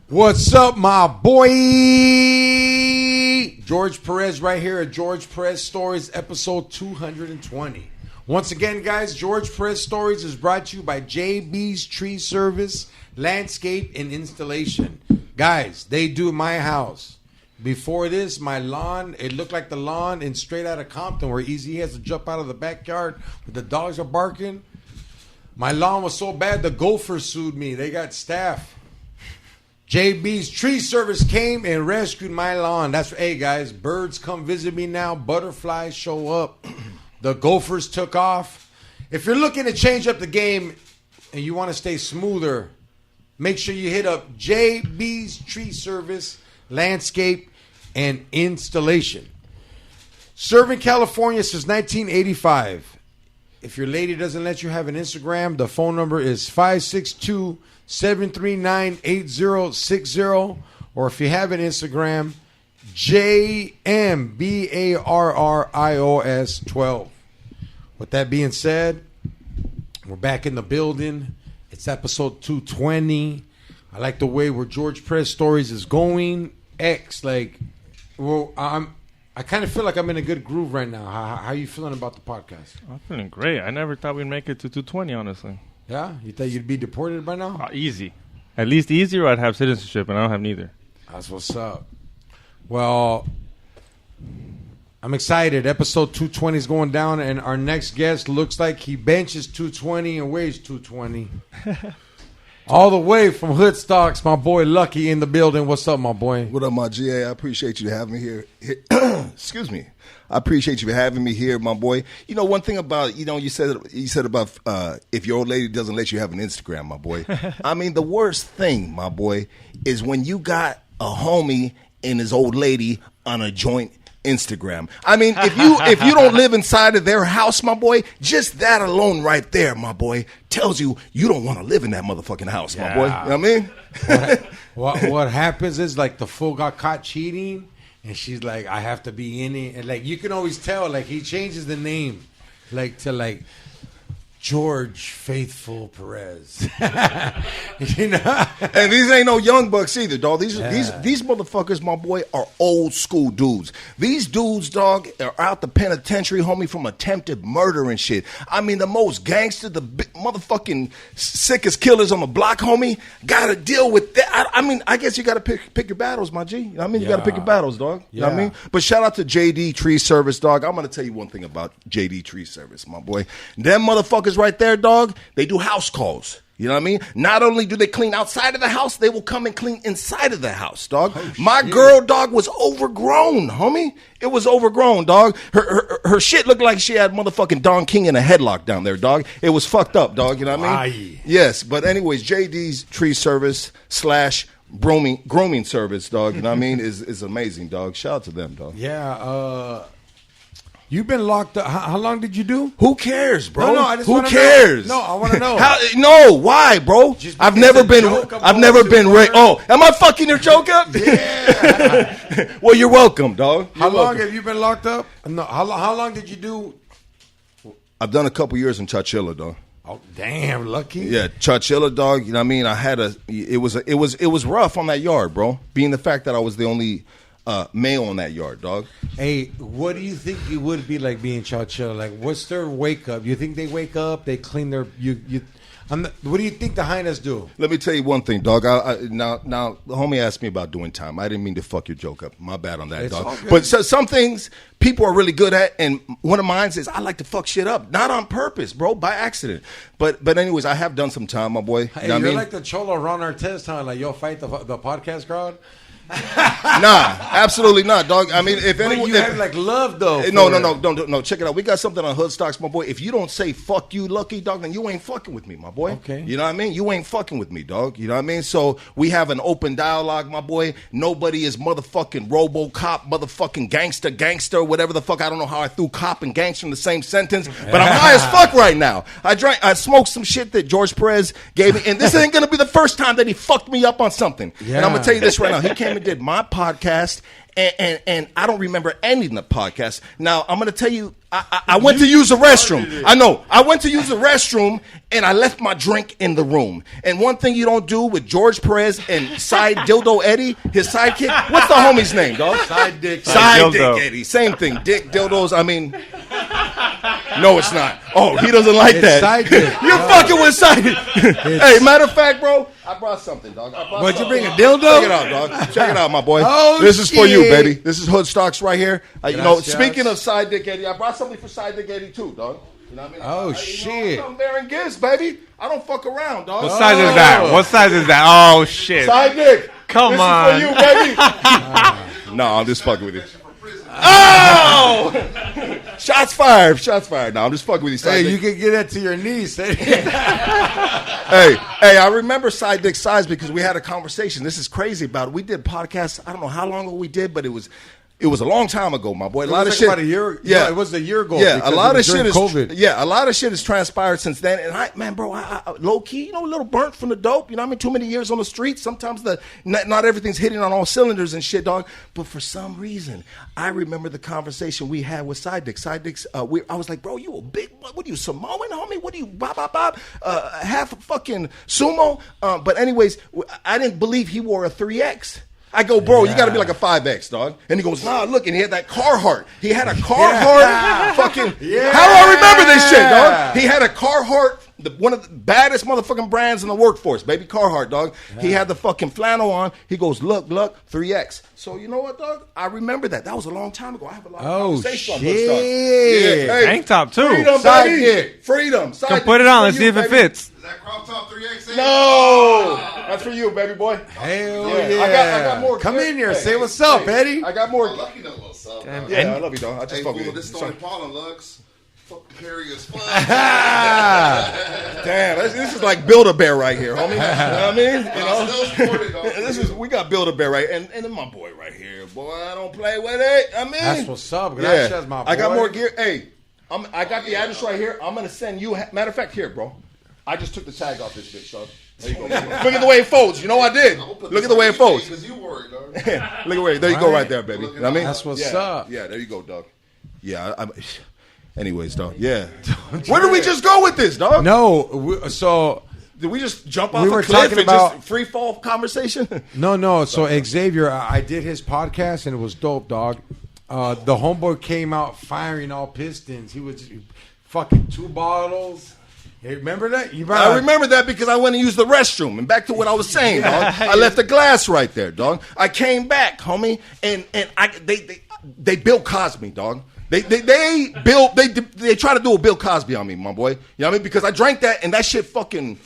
What's up, my boy? George Perez right here at George Perez Stories, episode 220. Once again, guys, George Perez Stories is brought to you by JB's Tree Service, Landscape, and Installation. Guys, they do my house. Before this, my lawn, it looked like the lawn in Straight Outta Compton where Easy has to jump out of the backyard when the dogs are barking. My lawn was so bad, the gophers sued me. They got staff. JB's Tree Service came and rescued my lawn. Hey guys, birds come visit me now. Butterflies show up. The gophers took off. If you're looking to change up the game and you want to stay smoother, make sure you hit up JB's Tree Service, Landscape, and Installation. Serving California since 1985. If your lady doesn't let you have an Instagram, the phone number is 562-739-8060. Or if you have an Instagram, JMBARRIOS12. With that being said, we're back in the building. It's episode 220. I like the way where George Perez Stories is going. I kind of feel like I'm in a good groove right now. How are you feeling about the podcast? I'm feeling great. I never thought we'd make it to 220, honestly. Yeah? You thought you'd be deported by now? Easy. At least easier, I'd have citizenship, and I don't have neither. That's what's up. Well, I'm excited. Episode 220 is going down, and our next guest looks like he benches 220 and weighs 220. All the way from Hoodstocks, my boy Lucky in the building. What's up, my boy? What up, my GA? I appreciate you having me here. Excuse me. I appreciate you for having me here, my boy. You know, one thing about, you said about if your old lady doesn't let you have an Instagram, my boy. I mean, the worst thing, my boy, is when you got a homie and his old lady on a joint Instagram. I mean, if you don't live inside of their house, my boy, just that alone right there, my boy, tells you don't want to live in that motherfucking house, my boy. You know what I mean? What happens is, like, the fool got caught cheating, and she's like, I have to be in it. And, like, you can always tell, like, he changes the name, like, to, like, George Faithful Perez. You know? And these ain't no young bucks either, dog. These motherfuckers, my boy, are old school dudes. These dudes, dog, are out the penitentiary, homie, from attempted murder and shit. I mean, the most gangster, the motherfucking sickest killers on the block, homie, gotta deal with that. I mean, I guess you gotta pick your battles, my G. You know what I mean? You gotta pick your battles, dog. You know what I mean? But shout out to JD Tree Service, dog. I'm gonna tell you one thing about JD Tree Service, my boy. Them motherfuckers right there, dog, they do house calls. You know what I mean? Not only do they clean outside of the house, they will come and clean inside of the house, dog. My girl, dog, was overgrown, homie. It was overgrown, dog. Her shit looked like she had motherfucking Don King in a headlock down there, dog. It was fucked up, dog. You know what I mean? Yes, but anyways, JD's Tree Service / grooming service, dog. You know what I mean? Is amazing, dog. Shout out to them, dog. Yeah. You've been locked up. How long did you do? Who cares, bro? No, I just Who cares? No, I want to know. No, why, bro? I've never been raped. Oh, am I fucking your joke up? Yeah. Well, you're welcome, dog. How long have you been locked up? No. How long did you do? I've done a couple years in Chowchilla, dog. Oh, damn, Lucky. Yeah, Chowchilla, dog. You know what I mean? It was rough on that yard, bro. Being the fact that I was the only male on that yard, dog. Hey, what do you think it would be like being Chowchilla? Like, what's their wake up? You think they wake up, they clean their what do you think the hyenas do? Let me tell you one thing, dog. Now, the homie asked me about doing time. I didn't mean to fuck your joke up. My bad on that, It's dog. all good. But some things people are really good at, and one of mine is I like to fuck shit up, not on purpose, bro, by accident. But anyways, I have done some time, my boy. Hey, you know what I mean? like the Cholo Ron Artest time, like, yo, fight the podcast crowd. Nah, absolutely not, dog. I mean, if anyone, you have like love though. No. Check it out. We got something on Hoodstocks, my boy. If you don't say "fuck you, Lucky," dog, then you ain't fucking with me, my boy. Okay. You know what I mean? You ain't fucking with me, dog. You know what I mean? So we have an open dialogue, my boy. Nobody is motherfucking RoboCop, motherfucking gangster, whatever the fuck. I don't know how I threw cop and gangster in the same sentence, but I'm high as fuck right now. I smoked some shit that George Perez gave me, and this ain't gonna be the first time that he fucked me up on something. Yeah. And I'm gonna tell you this right now. He came came and did my podcast, and I don't remember ending the podcast. Now, I'm going to tell you, I went to use the restroom. I know. I went to use the restroom, and I left my drink in the room. And one thing you don't do with George Perez and Dildo Eddie, his sidekick, what's the homie's name, dog? Sidedick Eddie. Same thing. Dick, dildos, I mean... No, it's not. Oh, he doesn't like that. Sidedick. You're fucking with Sidedick. Hey, matter of fact, bro, I brought something, dog. What'd you bring, a dildo? Check it out, dog. Check it out, my boy. Oh, this is for you, shit. baby. This is Hoodstocks right here. You know, Gracias. speaking of Sidedick Eddie, I brought something for Sidedick Eddie too, dog. You know what I mean? Oh, shit. I'm bearing gifts, baby. I don't fuck around, dog. What size is that? What size is that? Oh, shit. Sidedick. Come this on. This is for you, baby. No, I'm just fucking with you. Oh! Shots fired. Shots fired. No, I'm just fucking with you, Sidedick. Hey, you can get that to your niece. Hey, I remember Sidedick's size because we had a conversation. This is crazy about it. We did podcasts. I don't know how long ago we did, but it was a long time ago, my boy. A lot of shit. About a year. Yeah, it was a year ago. Yeah, a lot of shit is COVID. Yeah, a lot of shit has transpired since then. And I low key, a little burnt from the dope. You know, what I mean, too many years on the street. Sometimes not everything's hitting on all cylinders and shit, dog. But for some reason, I remember the conversation we had with Sidedick. Sidedick's, I was like, bro, you a big, what are you, Samoan, homie? What are you, half a fucking sumo? But anyways, I didn't believe he wore a 3X. I go, bro, you got to be like a 5X, dog. And he goes, nah, look, and he had that Carhartt. He had a Carhartt fucking, how do I remember this shit, dog? He had a Carhartt, one of the baddest motherfucking brands in the workforce, baby, Carhartt, dog. He had the fucking flannel on. He goes, look, 3X. So you know what, dog? I remember that. That was a long time ago. I have a lot of conversations on Hoodstocks. Yeah. Hey, tank top, too. Freedom, baby. Freedom. Come put it on. Let's see if it fits. Is that crop top 3X? No. That's for you, baby boy. Hell Yeah. yeah. I got more. Come in here. Hey, Say what's up, Eddie. I got more. Lucky know what's up. Yeah, I love you, dog. I just Hey, fuck fool, with you. this Stony Pollen Lux. Fucking hairy as fuck. Damn, this is like Build-A-Bear right here, homie. You know what I mean? We got Build-A-Bear right, and then my boy right here, boy. I don't play with it. I mean, That's what's up. Gracias, my boy. I got more gear. Hey, I got the address right here. I'm gonna send you. Matter of fact, here, bro. I just took the tag off this bitch, dog. There you go. Look at the way it folds. You know I did. Look at the way it folds. Because you wore it, dog. Look at where. There you go, right there, baby. You know what I mean? That's what's up. Yeah, there you go, dog. Yeah. Anyways, dog. Yeah. Where did we just go with this, dog? No, Did we just jump off We a were cliff talking and about- just free fall conversation? No. So Xavier, I did his podcast and it was dope, dog. The homeboy came out firing all pistons. He was fucking 2 bottles. Hey, remember that? I remember that because I went and used the restroom. And back to what I was saying, dog. I left the glass right there, dog. I came back, homie, and they Bill Cosby, dog. They try to do a Bill Cosby on me, my boy. You know what I mean? Because I drank that and that shit fucking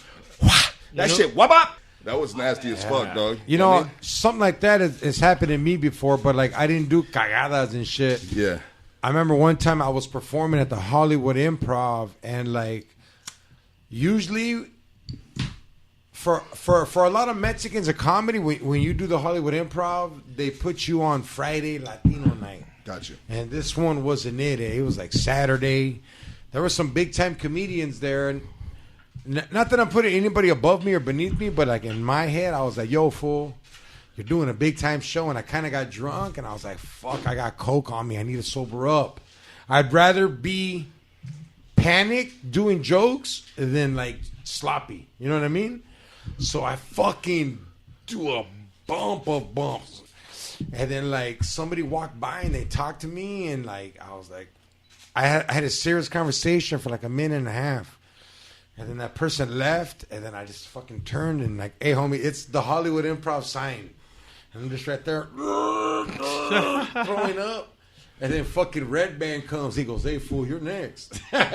shit wabop. That was nasty as fuck, dog. You know, something like that has happened to me before, but like I didn't do cagadas and shit. Yeah. I remember one time I was performing at the Hollywood Improv, and like usually for a lot of Mexicans of comedy, when you do the Hollywood Improv, they put you on Friday Latino night. Gotcha. And this one wasn't it. It was like Saturday. There were some big time comedians there, and not that I'm putting anybody above me or beneath me, but like in my head, I was like, "Yo, fool, you're doing a big time show," and I kind of got drunk, and I was like, "Fuck, I got coke on me. I need to sober up." I'd rather be panicked doing jokes than like sloppy. You know what I mean? So I fucking do a bump of bumps. And then like somebody walked by and they talked to me, and like I was like, I had a serious conversation for like a minute and a half. And then that person left, and then I just fucking turned and like, "Hey homie, it's the Hollywood Improv sign." And I'm just right there throwing up. And then fucking Red Band comes. He goes, "Hey fool, you're next." And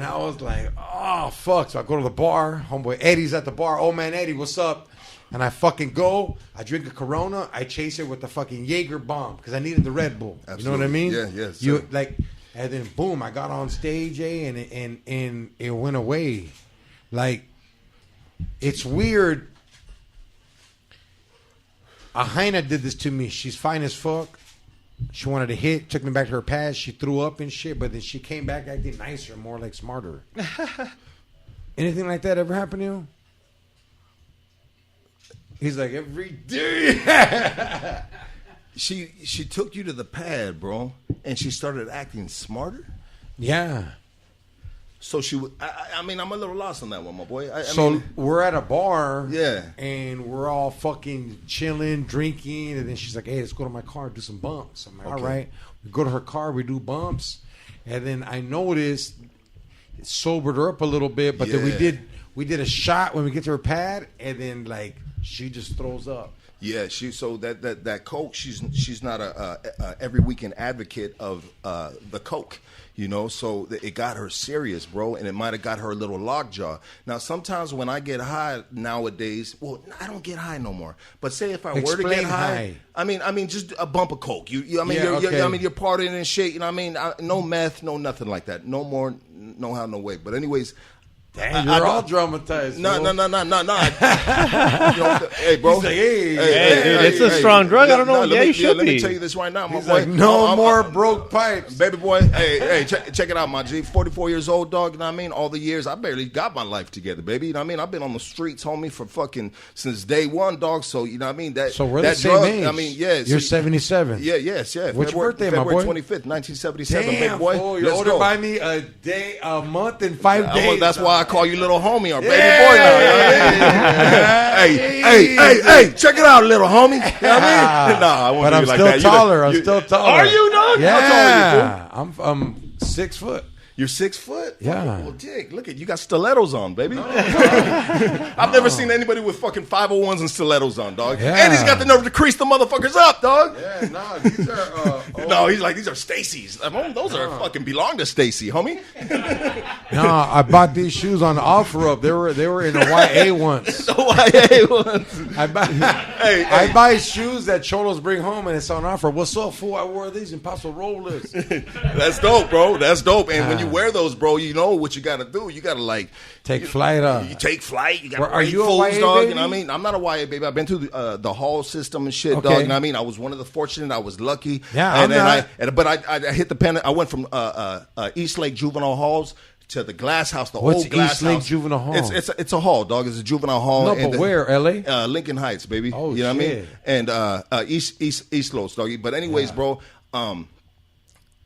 I was like, "Oh fuck." So I go to the bar. Homeboy Eddie's at the bar. "Old man Eddie, what's up?" And I fucking go. I drink a Corona. I chase it with the fucking Jaeger bomb because I needed the Red Bull. Absolutely. You know what I mean? Yeah, yes. You like, and then boom, I got on stage, and it went away. Like, it's weird. Ahaina did this to me. She's fine as fuck. She wanted to hit, took me back to her past. She threw up and shit, but then she came back acting nicer, more like smarter. Anything like that ever happen to you? He's like, every day. She took you to the pad, bro, and she started acting smarter. Yeah. So she would. I mean, I'm a little lost on that one, my boy. I So mean, we're at a bar. Yeah. And we're all fucking chilling, drinking. And then she's like, hey, let's go to my car and do some bumps. I'm like, all right. We go to her car. We do bumps. And then I noticed it sobered her up a little bit. But then we did a shot when we get to her pad. And then, like, she just throws up. yeah, so that coke, she's not a every weekend advocate of the coke, you know. So it got her serious, bro, and it might have got her a little lockjaw. Now, sometimes when I get high nowadays, well, I don't get high no more. But say if I were to get high, I mean, just a bump of coke. You're partying and shit. You know what I mean? No meth, no nothing like that. No more, no how, no way. But anyways. Damn, you're all dramatized. No. Hey, bro. He's like, hey, it's a strong drug. I don't know. Yeah, You should let me be. tell you this right now, my He's boy. like, no more broke pipes. Baby boy, hey, check it out, my G. 44 years old, dog, you know what I mean? All the years, I barely got my life together, baby. You know what I mean? I've been on the streets, homie, for fucking since day one, dog. So, you know what I mean? So we're that the same drug, age. I mean, yeah. You're 77. Yeah, yes. What's your birthday, my February boy? 25th, 1977, Damn, baby boy. fool, you're Let's older go. by me a month, and 5 days. That's why I call you little homie or baby Yeah. boy now. Hey, check it out, little homie. You know what I mean? Nah, I won't But do I'm you like still that. taller. I'm still taller. Are you, dog? Yeah. How tall are you, fool? I'm 6 foot. You're 6 foot? Yeah. Well, dick, look at you got stilettos on, baby. I've never seen anybody with fucking 501s and stilettos on, dog. Yeah. And he's got the nerve to crease the motherfuckers up, dog. Yeah, no, these are. No, he's like, these are Stacy's. Those are fucking belong to Stacy, homie. No, I bought these shoes on OfferUp. They were in a YA once. The YA ones. I buy shoes that cholos bring home, and it's on offer. What's up, fool? I wore these in Paso Robles. That's dope, bro. That's dope. And when you wear those, bro, you know what you got to do. You got to like Take flight up. You take flight. You got Are you a fools, YA dog? baby? You know what I mean? I'm not a YA baby. I've been through the hall system and shit, Okay. dog. You know what I mean? I was one of the fortunate. I was lucky. Yeah, and I'm then not. but I hit the pen. I went from East Lake Juvenile Halls to the Glass House, the What's old Glass East Lake House. Juvenile Hall? It's a hall, dog. It's a juvenile hall. No, And but where? LA? Lincoln Heights, baby. Oh, you know what I mean? shit. And East Los, doggy. But anyways, bro,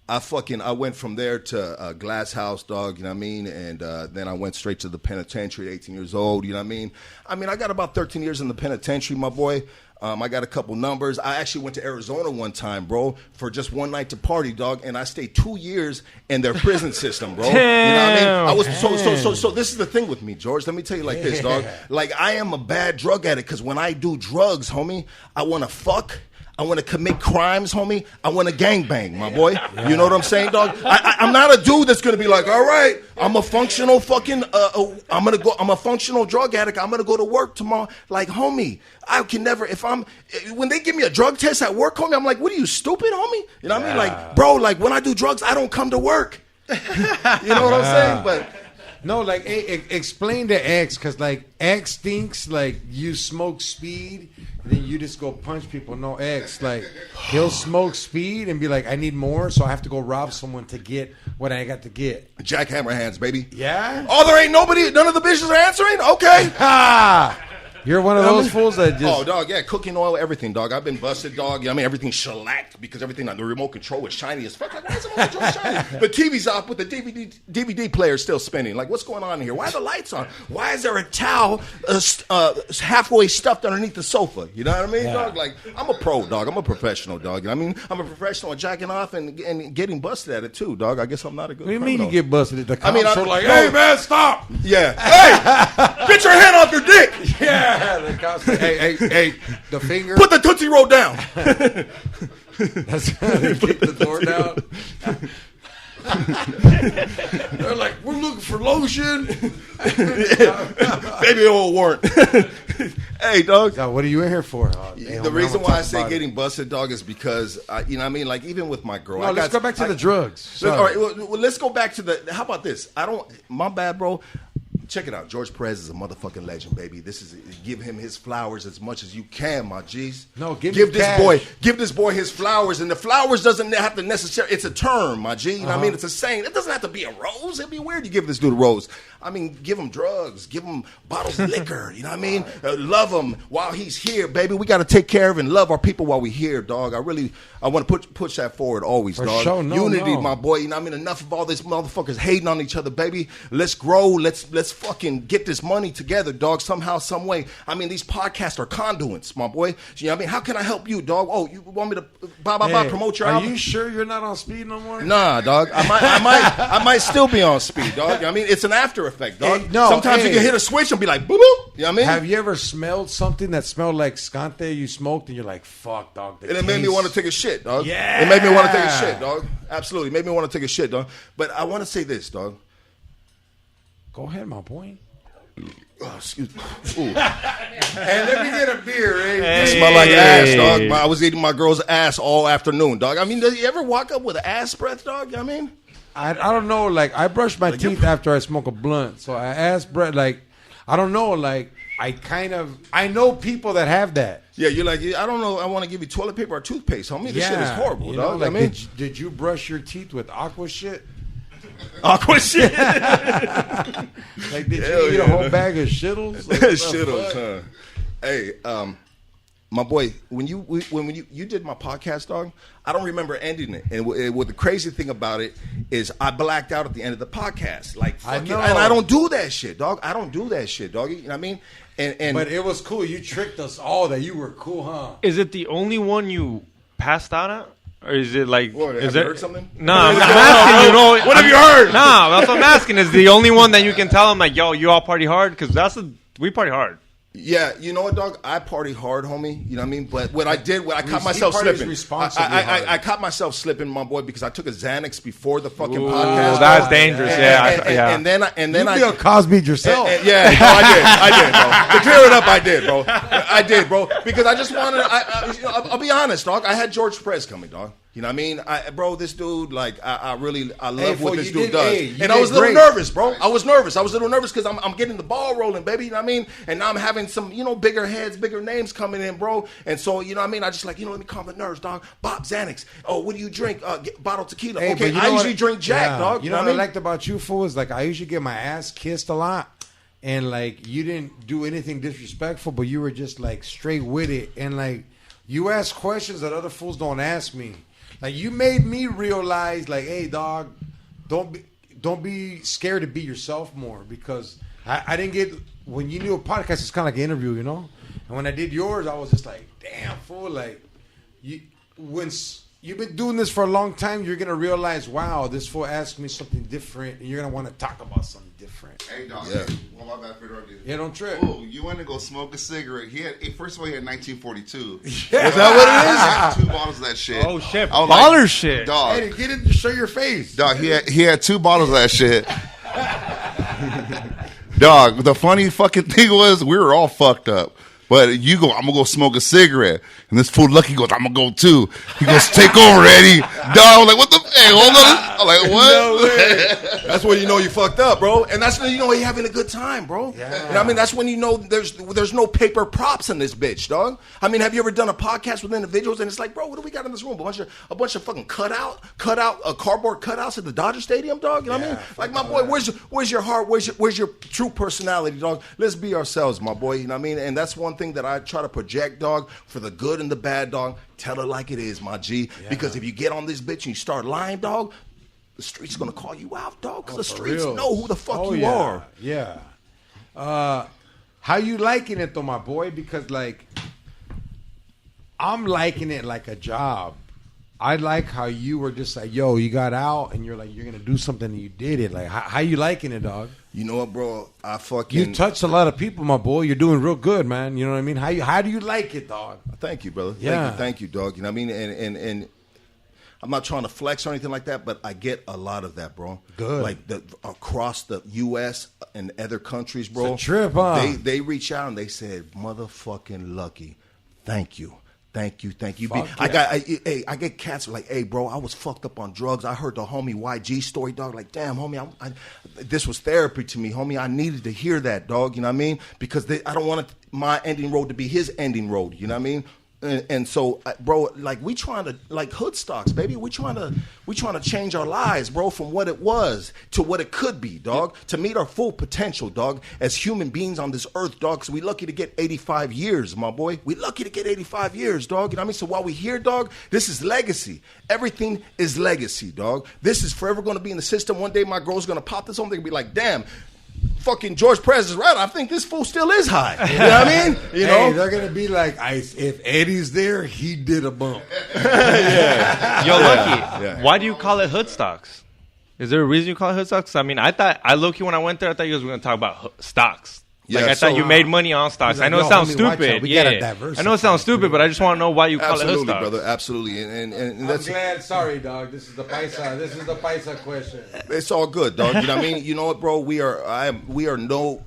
I went from there to Glass House, dog, you know what I mean? And then I went straight to the penitentiary at 18 years old, you know what I mean? I got about 13 years in the penitentiary, my boy. I got a couple numbers. I actually went to Arizona one time, bro, for just one night to party, dog, and I stayed 2 years in their prison system, bro. Damn. You know what I mean? So this is the thing with me, George. Let me tell you like this, dog. Like, I am a bad drug addict because when I do drugs, homie, I want to fuck. I want to commit crimes, homie. I want to gangbang, my boy. You know what I'm saying, dog? I'm not a dude that's gonna be like, all right, I'm a functional fucking, I'm a functional drug addict. I'm gonna go to work tomorrow. Like, homie, I can never. When they give me a drug test at work, homie, I'm like, what are you, stupid, homie? You know what I mean? Like, bro, like when I do drugs, I don't come to work. You know what I'm saying? But. No, like, explain to X, because, like, X thinks, like, you smoke speed, then you just go punch people. No, X, like, he'll smoke speed and be like, I need more, so I have to go rob someone to get what I got to get. Jackhammer hands, baby. Yeah? Oh, there ain't nobody, none of the bitches are answering? Okay. Ha! You're one of those fools that just... Oh, dog, yeah, cooking oil, everything, dog. I've been busted, dog. You know what I mean? Everything's shellacked because everything on the remote control is shiny as fuck. Like, why is the remote control shiny? The TV's off, but the DVD player is still spinning. Like, what's going on here? Why are the lights on? Why is there a towel halfway stuffed underneath the sofa? You know what I mean, dog? Like, I'm a pro, dog. I'm a professional, dog. You know what I mean? I'm a professional at jacking off and getting busted at it, too, dog. I guess I'm not a good What do you criminal. mean you get busted at the cops? I'm like, no. hey, man, stop! Yeah. Hey! Get your hand off your dick! Yeah, the cops like, hey, the finger. Put the Tootsie Roll down! That's how they kick the door down. They're like, we're looking for lotion. Baby oil warrant. Hey, dog. Now, what are you in here for? Oh, damn, The man, reason I'm why I gonna talk say about getting busted, dog, is because, you know what I mean? Like, even with my girl. No, let's go back to the drugs. All right, well, let's go back to the, how about this? My bad, bro. Check it out. George Perez is a motherfucking legend, baby. This is give him his flowers as much as you can, my G's. No, give this boy his flowers, and the flowers doesn't have to necessarily. It's a term, my G. You know what I mean? It's a saying. It doesn't have to be a rose. It'd be weird to give this dude a rose. I mean, give him drugs, give him bottles of liquor. You know what I mean? Love him while he's here, baby. We got to take care of and love our people while we're here, dog. I want to push that forward always, dog. Sure, Unity, my boy. You know what I mean? Enough of all this motherfuckers hating on each other, baby. Let's grow. Let's fucking get this money together, dog. Somehow, some way. I mean, these podcasts are conduits, my boy. You know what I mean? How can I help you, dog? Oh, you want me to promote your album? Are you sure you're not on speed no more? Nah, dog. I might still be on speed, dog. I mean, it's an after effect, dog. Sometimes you can hit a switch and be like, boop, boop. You know what I mean? Have you ever smelled something that smelled like scante you smoked and you're like, fuck, dog. And it made me want to take a shit, dog. Yeah. It made me want to take a shit, dog. Absolutely. It made me want to take a shit, dog. But I want to say this, dog. Go ahead, my boy. Oh, excuse me. Ooh. Hey, let me get a beer, eh? It smelled like ass, dog. I was eating my girl's ass all afternoon, dog. I mean, does you ever walk up with ass breath, dog? You know what I mean? I don't know. Like, I brush my teeth after I smoke a blunt. So I ask Brett, like, I don't know. Like, I know people that have that. Yeah, you're like, I don't know. I want to give you toilet paper or toothpaste, homie. This shit is horrible, you dog. Know, like, I mean, did you brush your teeth with aqua shit? Aqua shit. Like, did you eat a whole bag of shittles? Like, Shittles, huh? Hey, my boy, when you did my podcast, dog, I don't remember ending it. And what the crazy thing about it is, I blacked out at the end of the podcast. Like, fucking, and I don't do that shit, dog. I don't do that shit, dog. You know what I mean? But it was cool. You tricked us all that you were cool, huh? Is it the only one you passed out at? Or is it like... What, have you heard something? No, I'm asking, you know... What have you heard? No, that's what I'm asking. Is the only one that you can tell them, like, yo, you all party hard? Because we party hard. Yeah, you know what, dog? I party hard, homie. You know what I mean? But what I did, I caught myself slipping. I caught myself slipping, my boy, because I took a Xanax before the fucking podcast. That's dangerous. And then you Bill Cosby'd yourself. Yeah, no, I did, bro. To clear it up, I did, bro. Because I just wanted. I'll be honest, dog. I had George Perez coming, dog. You know what I mean? Bro, this dude, like, I love what this dude does. And I was a little nervous, bro. I was a little nervous because I'm getting the ball rolling, baby. You know what I mean? And now I'm having some, bigger heads, bigger names coming in, bro. And so, you know what I mean? I just like, let me calm the nerves, dog. Bob Xanax. Oh, what do you drink? Bottle tequila. Hey, okay, I usually drink Jack, dog. You know what I liked about you, fool, is like, I usually get my ass kissed a lot. And, like, you didn't do anything disrespectful, but you were just, like, straight with it. And, like, you ask questions that other fools don't ask me. Like, you made me realize, like, hey, dog, don't be scared to be yourself more, because I didn't get, when you do a podcast, it's kind of like an interview, you know? And when I did yours, I was just like, damn, fool, like, when you've been doing this for a long time, you're going to realize, wow, this fool asked me something different, and you're going to want to talk about something different. Hey, dog. Yeah. Well, my bad for interrupting you. Yeah, don't trip. Oh, you went to go smoke a cigarette. First of all, he had 1942. Yeah. Is that what it is? I had 2 bottles of that shit. Oh, shit. I was Baller like, shit. Dog. Hey, get it, show your face. Dog, he had 2 bottles of that shit. Dog, the funny fucking thing was, we were all fucked up. But you go, I'm going to go smoke a cigarette. And this fool Lucky goes, I'm going to go too. He goes, take over, Eddie. Dog, I'm like, what the? Hey, hold on. I'm like, what? No way. That's when you know you fucked up, bro. And that's when you know you're having a good time, bro. Yeah. You know what I mean? That's when you know there's no paper props in this bitch, dog. I mean, have you ever done a podcast with individuals and it's like, bro, what do we got in this room? A bunch of fucking cardboard cutouts at the Dodger Stadium, dog. You know what I mean? Like, my boy, where's your heart? Where's your true personality, dog? Let's be ourselves, my boy. You know what I mean? And that's one thing that I try to project, dog, for the good and the bad, dog. Tell it like it is, my G. Yeah. Because if you get on this bitch and you start lying, dog, the streets going to call you out, dog. Because the streets know who the fuck you are. Yeah. How you liking it, though, my boy? Because, like, I'm liking it like a job. I like how you were just like, yo, you got out and you're like, you're going to do something and you did it. Like, how you liking it, dog? You know what, bro? You touched a lot of people, my boy. You're doing real good, man. You know what I mean? How do you like it, dog? Thank you, brother. Yeah. Thank you, dog. You know what I mean? And I'm not trying to flex or anything like that, but I get a lot of that, bro. Good. Like across the U.S. and other countries, bro. It's a trip, huh? They reach out and they said, motherfucking Lucky, thank you. Thank you. Fuck I get cats like, hey, bro, I was fucked up on drugs. I heard the homie YG story, dog. Like, damn, homie, this was therapy to me, homie. I needed to hear that, dog. You know what I mean? Because I don't want my ending road to be his ending road. You know what I mean? And so, bro, like we trying to like Hoodstocks, baby. We trying to change our lives, bro, from what it was to what it could be, dog. To meet our full potential, dog, as human beings on this earth, dog. So we lucky to get 85 years, my boy. We lucky to get 85 years, dog. You know what I mean? So while we here, dog, this is legacy. Everything is legacy, dog. This is forever going to be in the system. One day, my girl's going to pop this home. They're going to be like, damn. Fucking George Perez is right. I think this fool still is high. You know what I mean? You know, they're gonna be like, if Eddie's there, he did a bump. Yeah. Yo, Lucky, why do you call it Hoodstocks? Is there a reason you call it Hoodstocks? I mean, I low-key when I went there, I thought you guys were gonna talk about stocks. Yeah, like I thought you made money on stocks. Like, I know it sounds stupid. We gotta diversify. I know it sounds stupid, but I just want to know why you call it Absolutely, Hoodstocks. brother. Absolutely. And that's I'm glad. Sorry, dog. This is the Piasa question. it's all good, dog. You know what I mean? You know what, bro? We are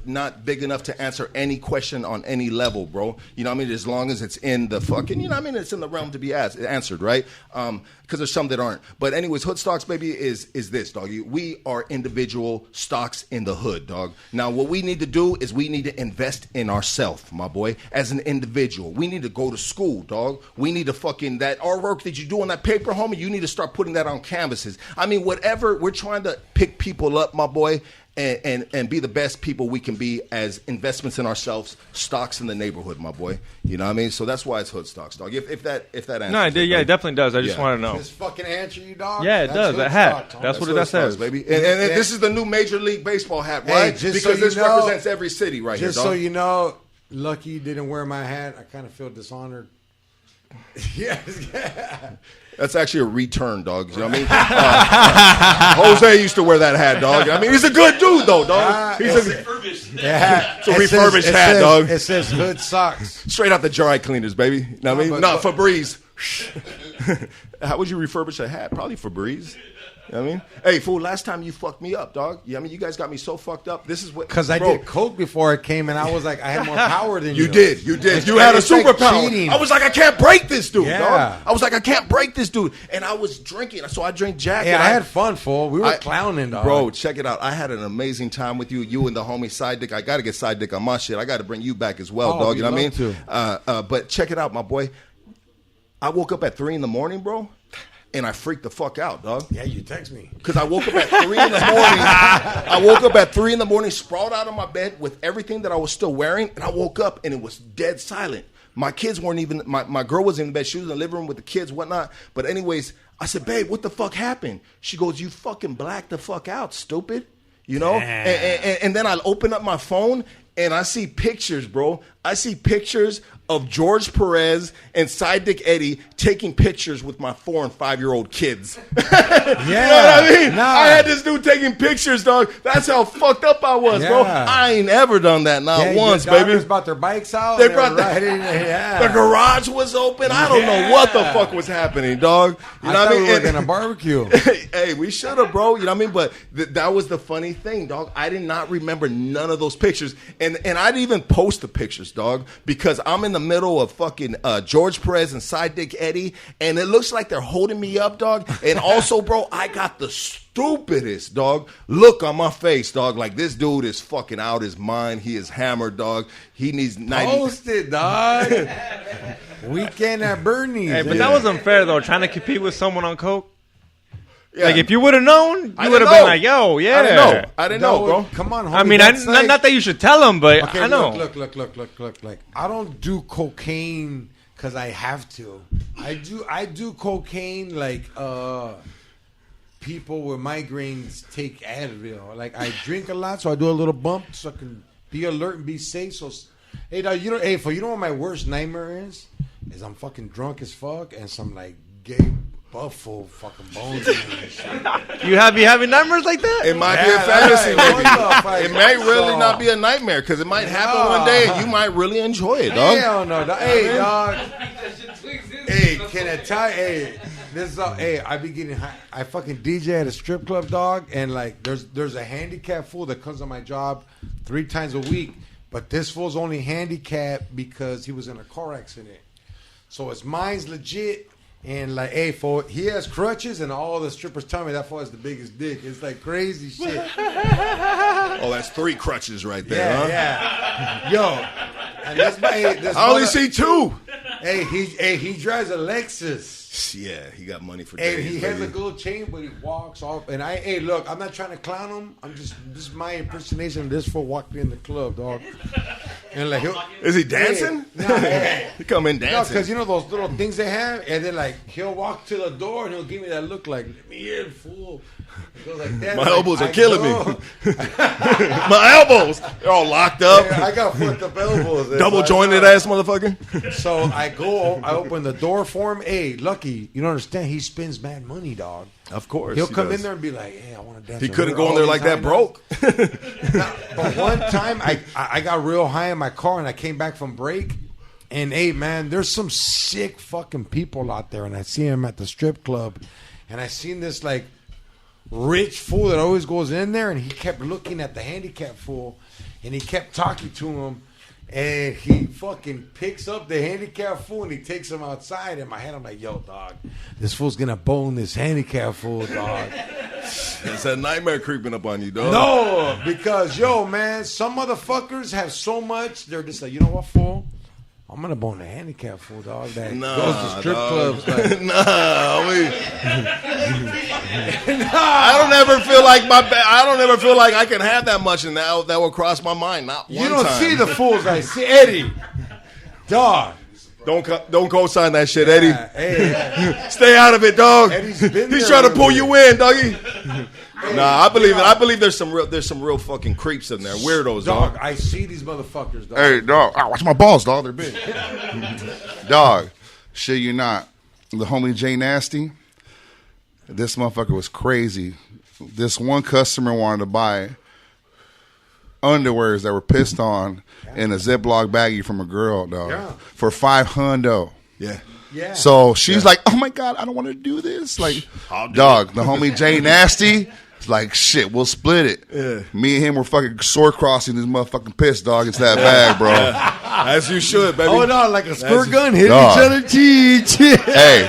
not big enough to answer any question on any level, bro. You know what I mean? As long as it's in the fucking, you know what I mean? It's in the realm to be answered, right? Because there's some that aren't. But anyways, Hoodstocks, baby, is this, dog. We are individual stocks in the hood, dog. Now, what we need to do is we need to invest in ourselves, my boy, as an individual. We need to go to school, dog. We need to fucking, that artwork that you do on that paper, homie, you need to start putting that on canvases. I mean, whatever, we're trying to pick people up, my boy, and be the best people we can be as investments in ourselves, stocks in the neighborhood, my boy. You know what I mean? So that's why it's Hoodstocks, dog. If that answers No, it did. Yeah, it definitely does. I just want to know. This fucking answer you, dog. Yeah, it does. That hat. That's what that says, baby. And this is the new Major League Baseball hat, right? Hey, because this represents every city right here, dog. Just so you know, Lucky didn't wear my hat. I kind of feel dishonored. Yes. That's actually a return, dog. You know what I mean? Jose used to wear that hat, dog. I mean, he's a good dude, though, dog. He's a refurbished. Yeah, it's a refurbished hat, dog. It says Hood Socks. Straight out the dry cleaners, baby. You know what I mean? Not Febreze. How would you refurbish a hat? Probably Febreze. You know what I mean? Hey, fool, last time you fucked me up, dog. You know what I mean? You guys got me so fucked up. This is what... Because I did coke before it came, and I was like, I had more power than you. You did. You had a superpower. I was like, I can't break this dude, dog. I was like, I can't break this dude. And I was drinking, so I drank Jack. Yeah, I had fun, fool. We were clowning, dog. Bro, check it out. I had an amazing time with you. You and the homie Sidedick. I got to get Sidedick on my shit. I got to bring you back as well, dog. You know what I mean? But check it out, my boy. I woke up at 3 in the morning, bro. And I freaked the fuck out, dog. Yeah, you text me. Because I woke up at 3 in the morning. I woke up at 3 in the morning, sprawled out of my bed with everything that I was still wearing. And I woke up and it was dead silent. My kids weren't even, my girl was in bed. She was in the living room with the kids, whatnot. But anyways, I said, babe, what the fuck happened? She goes, you fucking blacked the fuck out, stupid. You know? And then I open up my phone and I see pictures, bro. I see pictures of George Perez and Sidedick Eddie taking pictures with my 4 and 5-year-old kids. Yeah. You know what I mean? Nah. I had this dude taking pictures, dog. That's how fucked up I was, bro. I ain't ever done that, not once, baby. They brought their bikes out. They brought the garage was open. I don't know what the fuck was happening, dog. You know what I mean? We were gonna barbecue. Hey, we should have, bro. You know what I mean? But that was the funny thing, dog. I did not remember none of those pictures, and I didn't even post the pictures, dog, because I'm in the middle of fucking George Perez and Sidedick Eddie, and it looks like they're holding me up, dog. And also, bro, I got the stupidest, dog, look on my face, dog. Like, this dude is fucking out his mind. He is hammered, dog. He needs 90. Post it, dog. Weekend at Bernie's. Hey, but that was unfair, though, trying to compete with someone on coke. Yeah. Like, if you would have known, you would have been like, yo, yeah. I didn't know, bro. Come on, homie. I mean, not that you should tell them, but okay, I know. Look. Like, I don't do cocaine because I have to. I do cocaine like people with migraines take Advil. Like, I drink a lot, so I do a little bump so I can be alert and be safe. So, hey, dog, you know what my worst nightmare is? Is I'm fucking drunk as fuck and some like gay buffalo fucking bones in me and shit. You having nightmares like that? It might be a fantasy, maybe. It may really not be a nightmare because it might happen one day and you might really enjoy it, dog. Hell no, dog. Hey, dog. Hey, can I tell you? Hey, this is I be getting high. I fucking DJ at a strip club, dog, and like there's a handicapped fool that comes on my job 3 times a week, but this fool's only handicapped because he was in a car accident. So his mind's legit. And like, hey, fool, he has crutches, and all the strippers tell me that fool has the biggest dick. It's like crazy shit. Oh, that's 3 crutches right there, huh? Yeah. Yo, and this I only see 2. Hey, he drives a Lexus. Yeah, he got money for Hey, days. he has a gold chain, but he walks off. And hey, look, I'm not trying to clown him. This is my impersonation of this fool walking in the club, dog. And like, is he dancing? Hey, he come in no, dancing. because you know those little things they have, and then like he'll walk to the door and he'll give me that look like, let me in, fool. It goes like that. My elbows are killing me. My elbows, they're all locked up. Yeah, I got fucked up elbows. Double jointed ass motherfucker. So I open the door for him. Hey, Lucky, you don't understand. He spends mad money, dog. Of course, He'll come in there and be like, "Hey, I want to dance." He couldn't go in there like that broke. But one time, I got real high in my car and I came back from break. And hey, man, there's some sick fucking people out there, and I see him at the strip club, and I seen this like rich fool that always goes in there, and he kept looking at the handicapped fool, and he kept talking to him, and he fucking picks up the handicapped fool and he takes him outside. In my head, I'm like, yo, dog, this fool's gonna bone this handicapped fool, dog. It's a nightmare creeping up on you, dog. No, because yo, man, some motherfuckers have so much, they're just like, you know what, fool? I'm gonna bone the handicap fool, dog. That goes to strip clubs. Like, I don't ever feel like I don't ever feel like I can have that much, and that will cross my mind. Not one you don't time. see the fools I see, Eddie. Dog. Don't co-sign that shit, Eddie. Hey, Stay out of it, dog. Eddie's been He's there trying to pull you in, doggy. Hey, nah, I believe it. I believe there's some real fucking creeps in there, weirdos, dog. dog. I see these motherfuckers, dog. Hey, dog. Watch my balls, dog. They're big. Dog. Shit, you not. The homie Jay Nasty. This motherfucker was crazy. This one customer wanted to buy underwears that were pissed on in a Ziploc baggie from a girl, dog, for $500. Yeah. Yeah. So she's like, "Oh my god, I don't want to do this." Like, dog, the homie Jay Nasty. It's like, shit, we'll split it. Yeah. Me and him were fucking sword crossing this motherfucking piss, dog. It's that bag, bro. As you should, baby. Oh no, like a squirt gun hitting Dog. each other cheeks. Hey,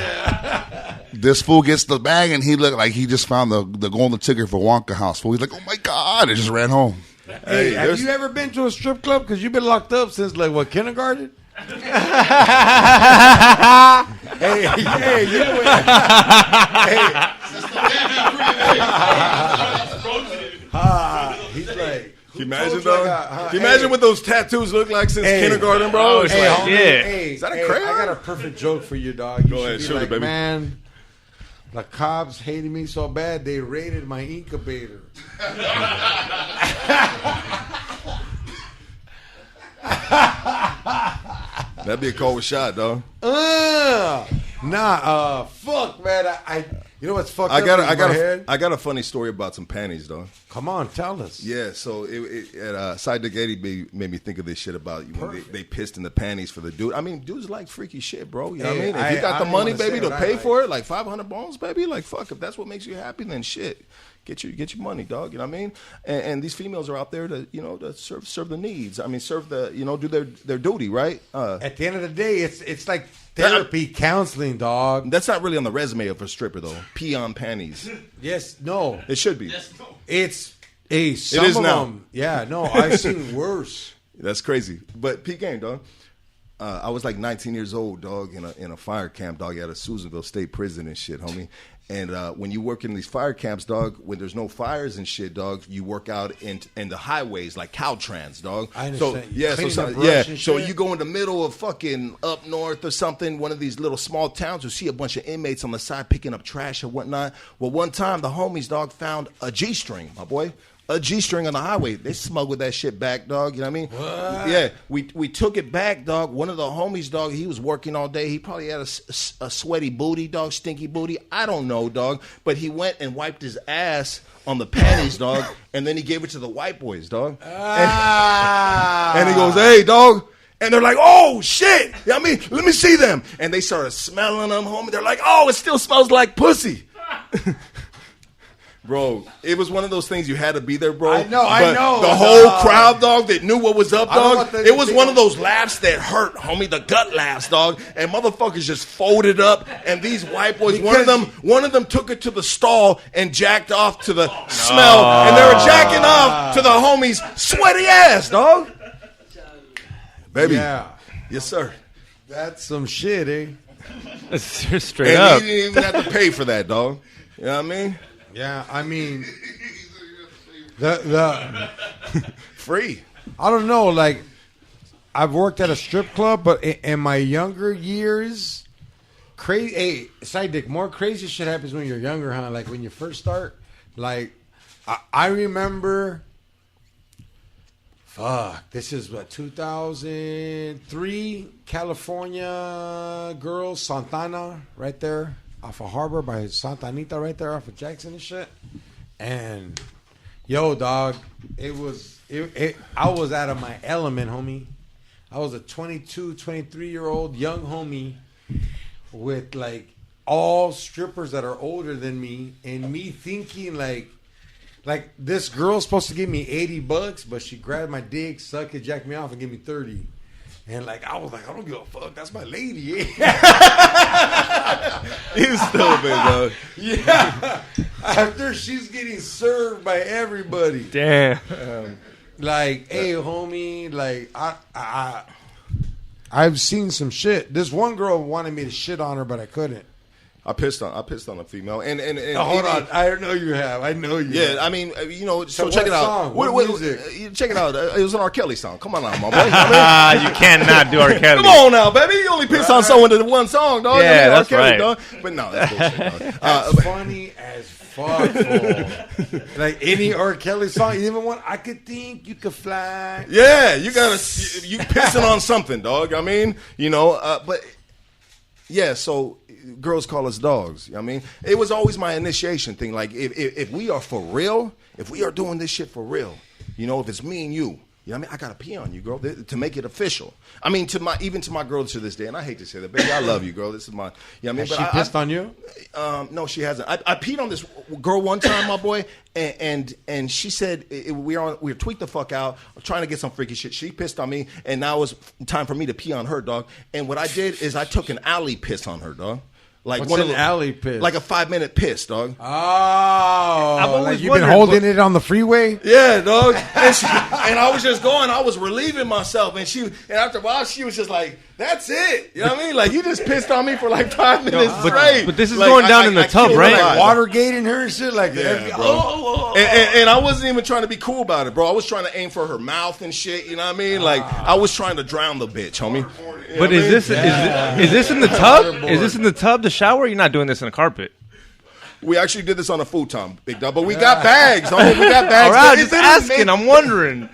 this fool gets the bag and he looked like he just found the golden ticket for Wonka House. Fool, he's like, "Oh my god!" And just ran home. Hey, have you ever been to a strip club? Because you've been locked up since like what, kindergarten? Hey, you know what? He's like, can you imagine, dog? Can you imagine what those tattoos look like since kindergarten, bro? Oh, It's hey, like, homie, yeah. Is that a crayon? I got a perfect joke for you, dog. You Go ahead, should shoot be it, like, baby. man, the cops hated me so bad they raided my incubator. That'd be a cold shot, dog. Fuck, man. I you know what's fucked I up in my head? got a funny story about some panties, dog. Come on, tell us. Yeah, so Sidedick Eddie made me think of this shit about you when they pissed in the panties for the dude. I mean, dudes like freaky shit, bro. You know what I mean? If you got the money, baby, to pay for it, like 500 bones, baby, like fuck. If that's what makes you happy, then shit. Get your money, dog. You know what I mean? And these females are out there to, you know, to serve the needs. I mean, serve the, you know, do their duty, right? At the end of the day, it's like therapy, counseling, dog. That's not really on the resume of a stripper, though. Pee on panties. Yes, no. It should be. It's some It is of now. them. Yeah, no, I've seen worse. That's crazy. But P game, dog. I was like 19 years old, dog, in a fire camp, dog, at a Susanville State Prison and shit, homie. And when you work in these fire camps, dog, when there's no fires and shit, dog, you work out in the highways like Caltrans, dog. I understand. So you go in the middle of fucking up north or something, one of these little small towns, you see a bunch of inmates on the side picking up trash or whatnot. Well, one time the homies, dog, found a G-string, my boy. A G-string on the highway. They smuggled that shit back, dog. You know what I mean? What? Yeah, we took it back, dog. One of the homies, dog, he was working all day. He probably had a sweaty booty, dog, stinky booty. I don't know, dog. But he went and wiped his ass on the panties, dog, and then he gave it to the white boys, dog. And he goes, "Hey, dog." And they're like, "Oh, shit." You know what I mean? Let me see them. And they started smelling them, homie. They're like, "Oh, it still smells like pussy." Bro, it was one of those things you had to be there, bro. I know. The whole crowd, dog, that knew what was up, dog. It was one of those laughs that hurt, homie, the gut laughs, dog. And motherfuckers just folded up. And these white boys, one of them took it to the stall and jacked off to the smell. And they were jacking off to the homies' sweaty ass, dog. Baby. Yeah. Yes, sir. That's some shit, eh? Straight And up. he didn't even have to pay for that, dog. You know what I mean? Yeah, I mean, the Free. I don't know. Like, I've worked at a strip club, but in my younger years, crazy. Hey, Sidedick, more crazy shit happens when you're younger, huh? Like when you first start. Like, I remember. Fuck, this is what 2003, California girls, Santana, right there. Off of Harbor by Santa Anita right there off of Jackson and shit. And yo, dog, I was out of my element, homie. I was a 22, 23-year-old young homie with like all strippers that are older than me, and me thinking like this girl's supposed to give me $80, but she grabbed my dick, sucked it, jacked me off, and gave me 30. And like I was like, I don't give a fuck. That's my lady. You stupid, dog. Yeah. After she's getting served by everybody. Damn. Like, hey, homie. Like, I've seen some shit. This one girl wanted me to shit on her, but I couldn't. I pissed on a female, and Hold on, I know you have. I know you. Yeah, have. I mean, you know. So what check it out. song? What music? Check it out. It was an R. Kelly song. Come on now, my boy. You cannot do R. Kelly. Come on now, baby. You only piss on someone to one song, dog. Yeah, I mean, that's R. Kelly, right. dog. But no, that's bullshit, dog. That's funny as fuck. Fool. Like any R. Kelly song, even one I could think you could fly. Yeah, you pissing on something, dog. I mean, you know, but yeah. So girls call us dogs. You know what I mean, it was always my initiation thing. Like, if we are for real, if we are doing this shit for real, you know, if it's me and you. You know what I mean? I gotta pee on you, girl, to make it official. I mean, even to my girl to this day, and I hate to say that, baby, I love you, girl. This is my, you know what I mean? Has she pissed on you? No, she hasn't. I peed on this girl one time, my boy, and she said we were tweaked the fuck out, trying to get some freaky shit. She pissed on me, and now it's time for me to pee on her, dog. And what I did is I took an alley piss on her, dog. Like What's one an of the, alley piss? like a 5-minute piss, dog. Oh, always like you've been wondered, holding it on the freeway? Yeah, dog. And I was just going. I was relieving myself, and after a while, she was just like, "That's it." You know what I mean? Like, you just pissed on me for like 5 minutes straight. But this is Like, going down in the tub, killed right? her Like vibe. Watergating her and shit like Yeah, that. bro. And I wasn't even trying to be cool about it, bro. I was trying to aim for her mouth and shit. You know what I mean? Like, I was trying to drown the bitch, homie. You know But what I mean? is this in the tub? Is this in the tub, the shower? Or you're not doing this in a carpet? We actually did this on a futon, big dog. But we got bags, homie. We got bags. All right, But just it didn't asking. make- I'm wondering.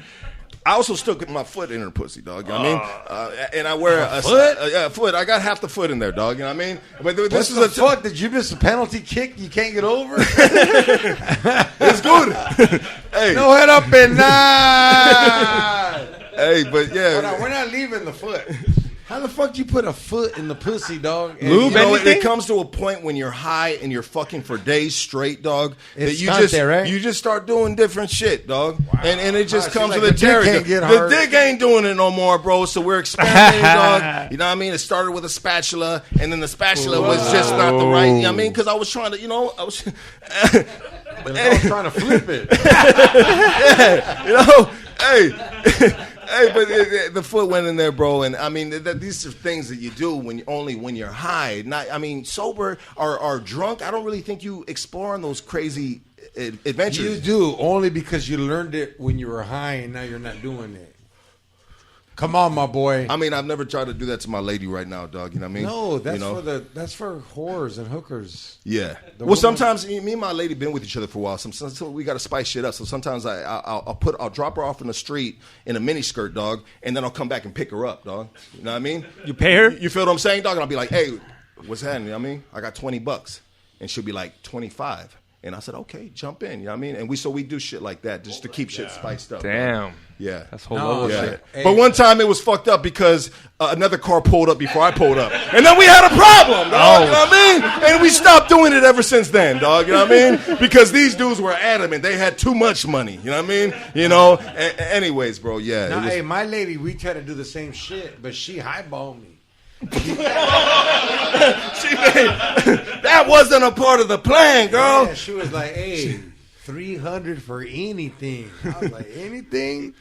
I also stuck my foot in her pussy, dog. You know what I mean? And I wear a foot? foot. I got half the foot in there, dog. You know what I mean? But this This is is a fuck. Did you miss a penalty kick you can't get over? It's good. Hey, No head up and nine. hey, but yeah. Hold on, we're not leaving the foot. How the fuck do you put a foot in the pussy, dog? And Lube, You know, anything? it comes to a point when you're high and you're fucking for days straight, dog. It's that you not just there, right? you just start doing different shit, dog. And it just Wow, comes seems with like the the dick territory. can't get The hard. dick ain't doing it no more, bro. So we're experimenting, dog. You know what I mean? It started with a spatula, and then the spatula was just not the right. You know what I mean? Because I was trying to, you know, I was. I was trying to flip it. You know, hey. Hey, but the foot went in there, bro, and I mean these are things that you do when you're high. Not, I mean, sober or drunk. I don't really think you explore on those crazy adventures. You do, only because you learned it when you were high and now you're not doing it. Come on, my boy. I mean, I've never tried to do that to my lady right now, dog. You know what I mean? No, that's you know? that's for whores and hookers. Yeah. The Well, woman- sometimes me and my lady been with each other for a while. Sometimes we got to spice shit up. So sometimes I'll drop her off in the street in a mini skirt, dog, and then I'll come back and pick her up, dog. You know what I mean? You pay her? You feel what I'm saying, dog? And I'll be like, hey, what's happening? I mean, I got $20, and she'll be like 25. And I said, okay, jump in. You know what I mean? And we do shit like that just to keep shit spiced up. Damn. Yeah. That's whole level Yeah. shit. Hey. But one time it was fucked up because another car pulled up before I pulled up. And then we had a problem, dog. You know what I mean? And we stopped doing it ever since then, dog. You know what I mean? Because these dudes were adamant. They had too much money. You know what I mean? You know? Anyways, bro, yeah. Now, it was, hey, my lady, we try to do the same shit, but she highballed me. that wasn't a part of the plan, girl. Yeah, she was like, hey, 300 for anything. I was like, anything?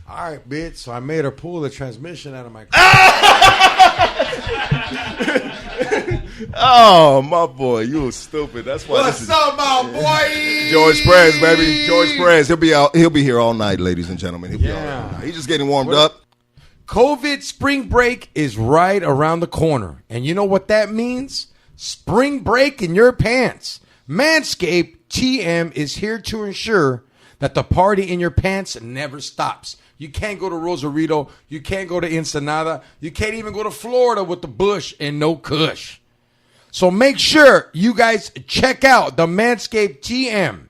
All right, bitch. So I made her pull the transmission out of my car. Oh, my boy, you was stupid. That's why. What's up, my boy? George Perez, baby. George Perez. He'll be here all night, ladies and gentlemen. He'll be all right. He's just getting warmed up. COVID spring break is right around the corner. And you know what that means? Spring break in your pants. Manscaped TM is here to ensure that the party in your pants never stops. You can't go to Rosarito. You can't go to Ensenada. You can't even go to Florida with the bush and no cush. So make sure you guys check out the Manscaped TM.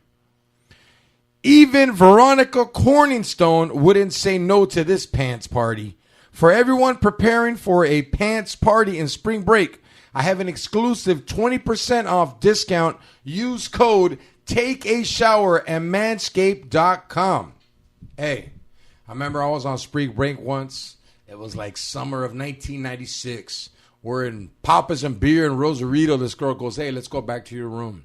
Even Veronica Corningstone wouldn't say no to this pants party. For everyone preparing for a pants party in spring break, I have an exclusive 20% off discount. Use code TakeAShower at manscaped.com. Hey, I remember I was on spring break once. It was like summer of 1996. We're in Papa's and Beer in Rosarito. This girl goes, hey, let's go back to your room.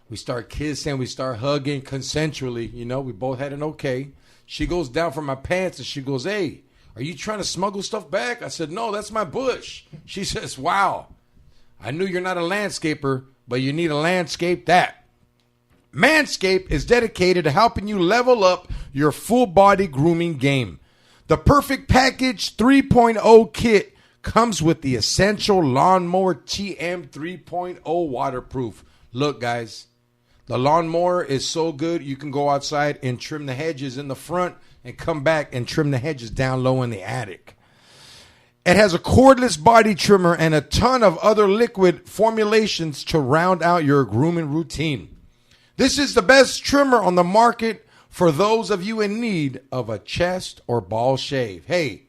We start kissing. We start hugging consensually. You know, we both had an okay. She goes down for my pants and she goes, hey, are you trying to smuggle stuff back? I said, no, that's my bush. She says, wow, I knew you're not a landscaper, but you need to landscape that. Manscaped is dedicated to helping you level up your full body grooming game. The Perfect Package 3.0 kit comes with the essential Lawnmower TM 3.0 waterproof. Look, guys, the lawnmower is so good you can go outside and trim the hedges in the front and come back and trim the hedges down low in the attic. It has a cordless body trimmer and a ton of other liquid formulations to round out your grooming routine. This is the best trimmer on the market for those of you in need of a chest or ball shave. Hey,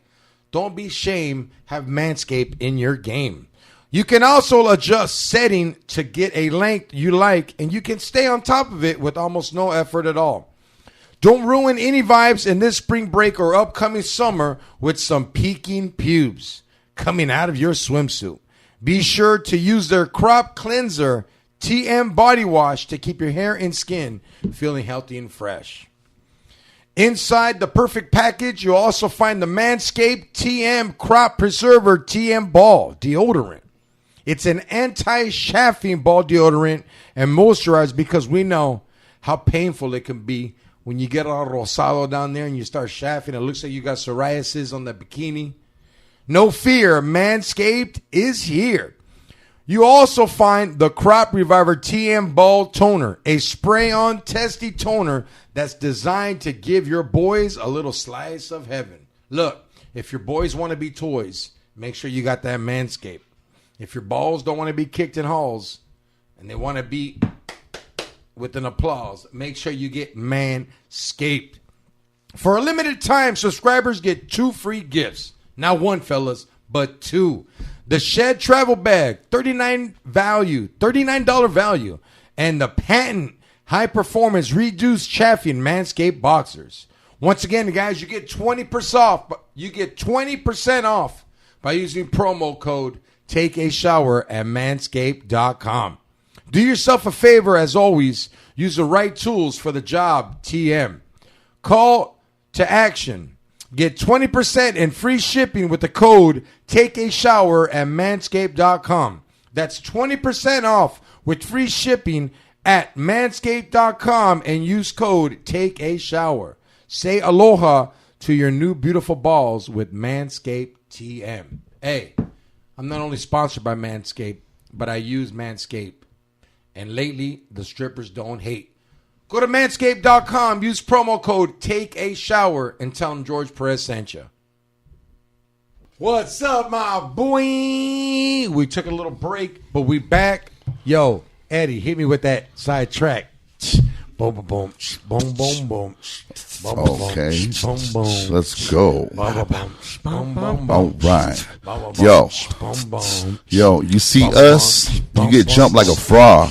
don't be ashamed, have Manscaped in your game. You can also adjust setting to get a length you like, and you can stay on top of it with almost no effort at all. Don't ruin any vibes in this spring break or upcoming summer with some peeking pubes coming out of your swimsuit. Be sure to use their Crop Cleanser TM Body Wash to keep your hair and skin feeling healthy and fresh. Inside the Perfect Package, you'll also find the Manscaped TM Crop Preserver TM Ball Deodorant. It's an anti-chaffing ball deodorant and moisturizer because we know how painful it can be when you get all rosado down there and you start chaffing. It looks like you got psoriasis on the bikini. No fear, Manscaped is here. You also find the Crop Reviver TM Ball Toner, a spray-on testy toner that's designed to give your boys a little slice of heaven. Look, if your boys want to be toys, make sure you got that Manscaped. If your balls don't want to be kicked in halls and they want to be with an applause, make sure you get Manscaped. For a limited time, subscribers get 2 free gifts. Not one, fellas, but 2. The Shed Travel Bag, $39 value, and the patent high-performance reduced chaffing Manscaped boxers. Once again, guys, you get 20% off. You get 20% off by using promo code TakeAShower at manscaped.com. Do yourself a favor, as always. Use the right tools for the job, TM. Call to action. Get 20% and free shipping with the code TakeAShower at manscaped.com. That's 20% off with free shipping at manscaped.com and use code TakeAShower. Say aloha to your new beautiful balls with Manscaped TM. Hey, I'm not only sponsored by Manscaped, but I use Manscaped. And lately, the strippers don't hate. Go to manscaped.com, use promo code TakeAShower, and tell them George Perez sent you. What's up, my boy? We took a little break, but we back. Yo, Eddie, hit me with that side track. Boom, boom, boom, boom, boom, boom. Okay. Boom, boom. Let's go. Boom, boom, All right. Yo, you see us, you get jumped like a frog.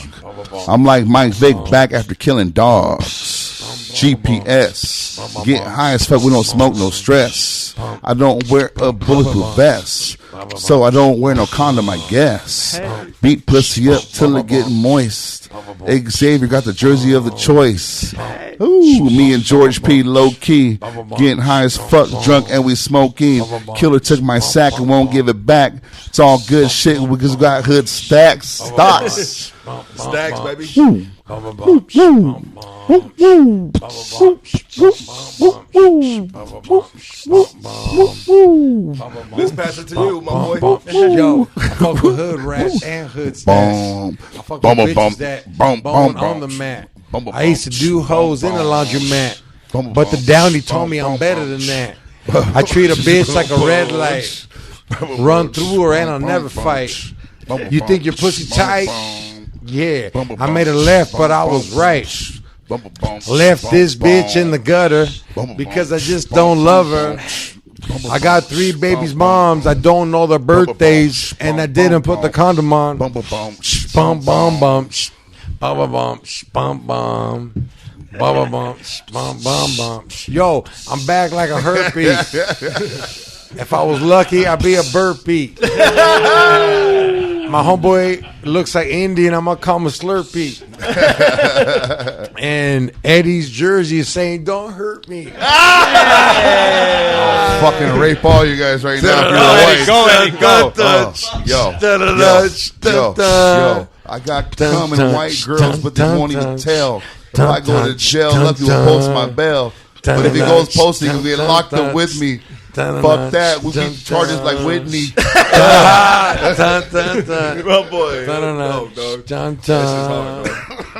I'm like Mike Vick back after killing dogs. GPS. Get high as fuck, we don't smoke, no stress. I don't wear a bulletproof vest, so I don't wear no condom, I guess. Beat pussy up till it get moist. Xavier got the jersey of the choice. Ooh, me and George P. low key, getting high as fuck, drunk, and we smoking. Killer took my sack and won't give it back. It's all good shit because we got hood stacks. Stacks, baby. Let's pass it to you, my boy. Yo, I fuck with hood rats and hood stacks. I fuck with bitches that bone on the mat. I used to do hoes in the laundromat, but the downy told me I'm better than that. I treat a bitch like a red light. Run through her and I'll never fight. You think your pussy tight? Yeah, I made a left, but I was right. Left this bitch in the gutter because I just don't love her. I got 3 babies' moms. I don't know their birthdays, and I didn't put the condom on. Bum bum bum bum bum bum bum bum bum bum. Yo, I'm back like a herpes. If I was lucky, I'd be a burpee. My homeboy looks like Indian. I'm gonna call him a Slurpee. And Eddie's jersey is saying, "Don't hurt me." I'll fucking rape all you guys right now. Go, Eddie, go. Yo. I got cum in white girls, but they won't even tell. If I go to jail, Lucky will post my bail. But if he goes posting, he'll get locked up with me. Fuck that. We get charges like Whitney. Oh, boy.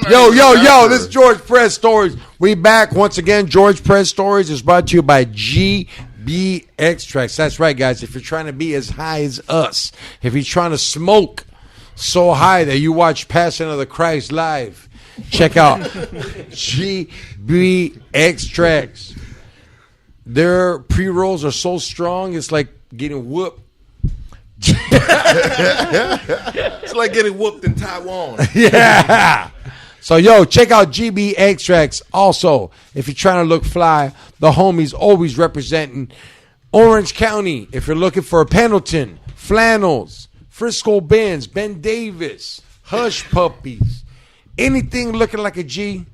Yo, this is George Press Stories. We back once again. George Press Stories is brought to you by GB Extracts. That's right, guys. If you're trying to be as high as us, if you're trying to smoke so high that you watch Passion of the Christ live, check out GB Extracts. Their pre-rolls are so strong, it's like getting whooped. It's like getting whooped in Taiwan. Yeah. So, yo, check out GB Extracts. Also, if you're trying to look fly, the homies always representing Orange County. If you're looking for a Pendleton, Flannels, Frisco Benz, Ben Davis, Hush Puppies, anything looking like a G,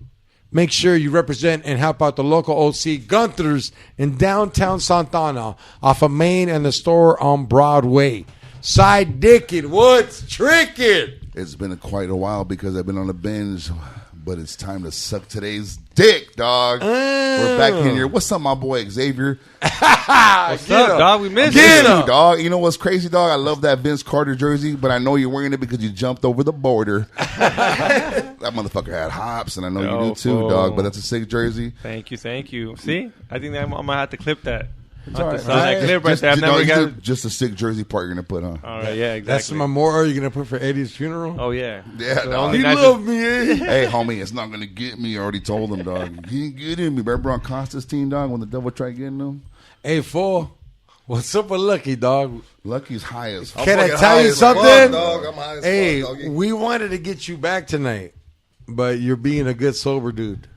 make sure you represent and help out the local OC Gunther's in downtown Santana off of Main and the store on Broadway. Sidedick Eddie, what's tricking? It's been quite a while because I've been on a binge, but it's time to suck today's dick, dog. We're back in here. What's up, my boy Xavier? What's up, dog? We missed Get you. you, dog. You know what's crazy, dog? I love that Vince Carter jersey, but I know you're wearing it because you jumped over the border. That motherfucker had hops, and I know you do too, dog. But that's a sick jersey. Thank you. See? I think I'm going to have to clip that. all right. That clip right there. I've never got just a sick jersey part you're going to put on. All right, yeah, exactly. That's the memorial you're going to put for Eddie's funeral? Oh, yeah. Yeah, So dog. He loved me, eh? Hey, homie, it's not going to get me. I already told him, dog. He ain't getting me. Remember on Constantine, dog, when the devil tried getting him? Hey, fool. What's up with Lucky, dog? Lucky's high as Can I fucking tell high you as something? fuck, dog. I'm high as Hey, fuck, doggy. we wanted to get you back tonight, but you're being a good sober dude.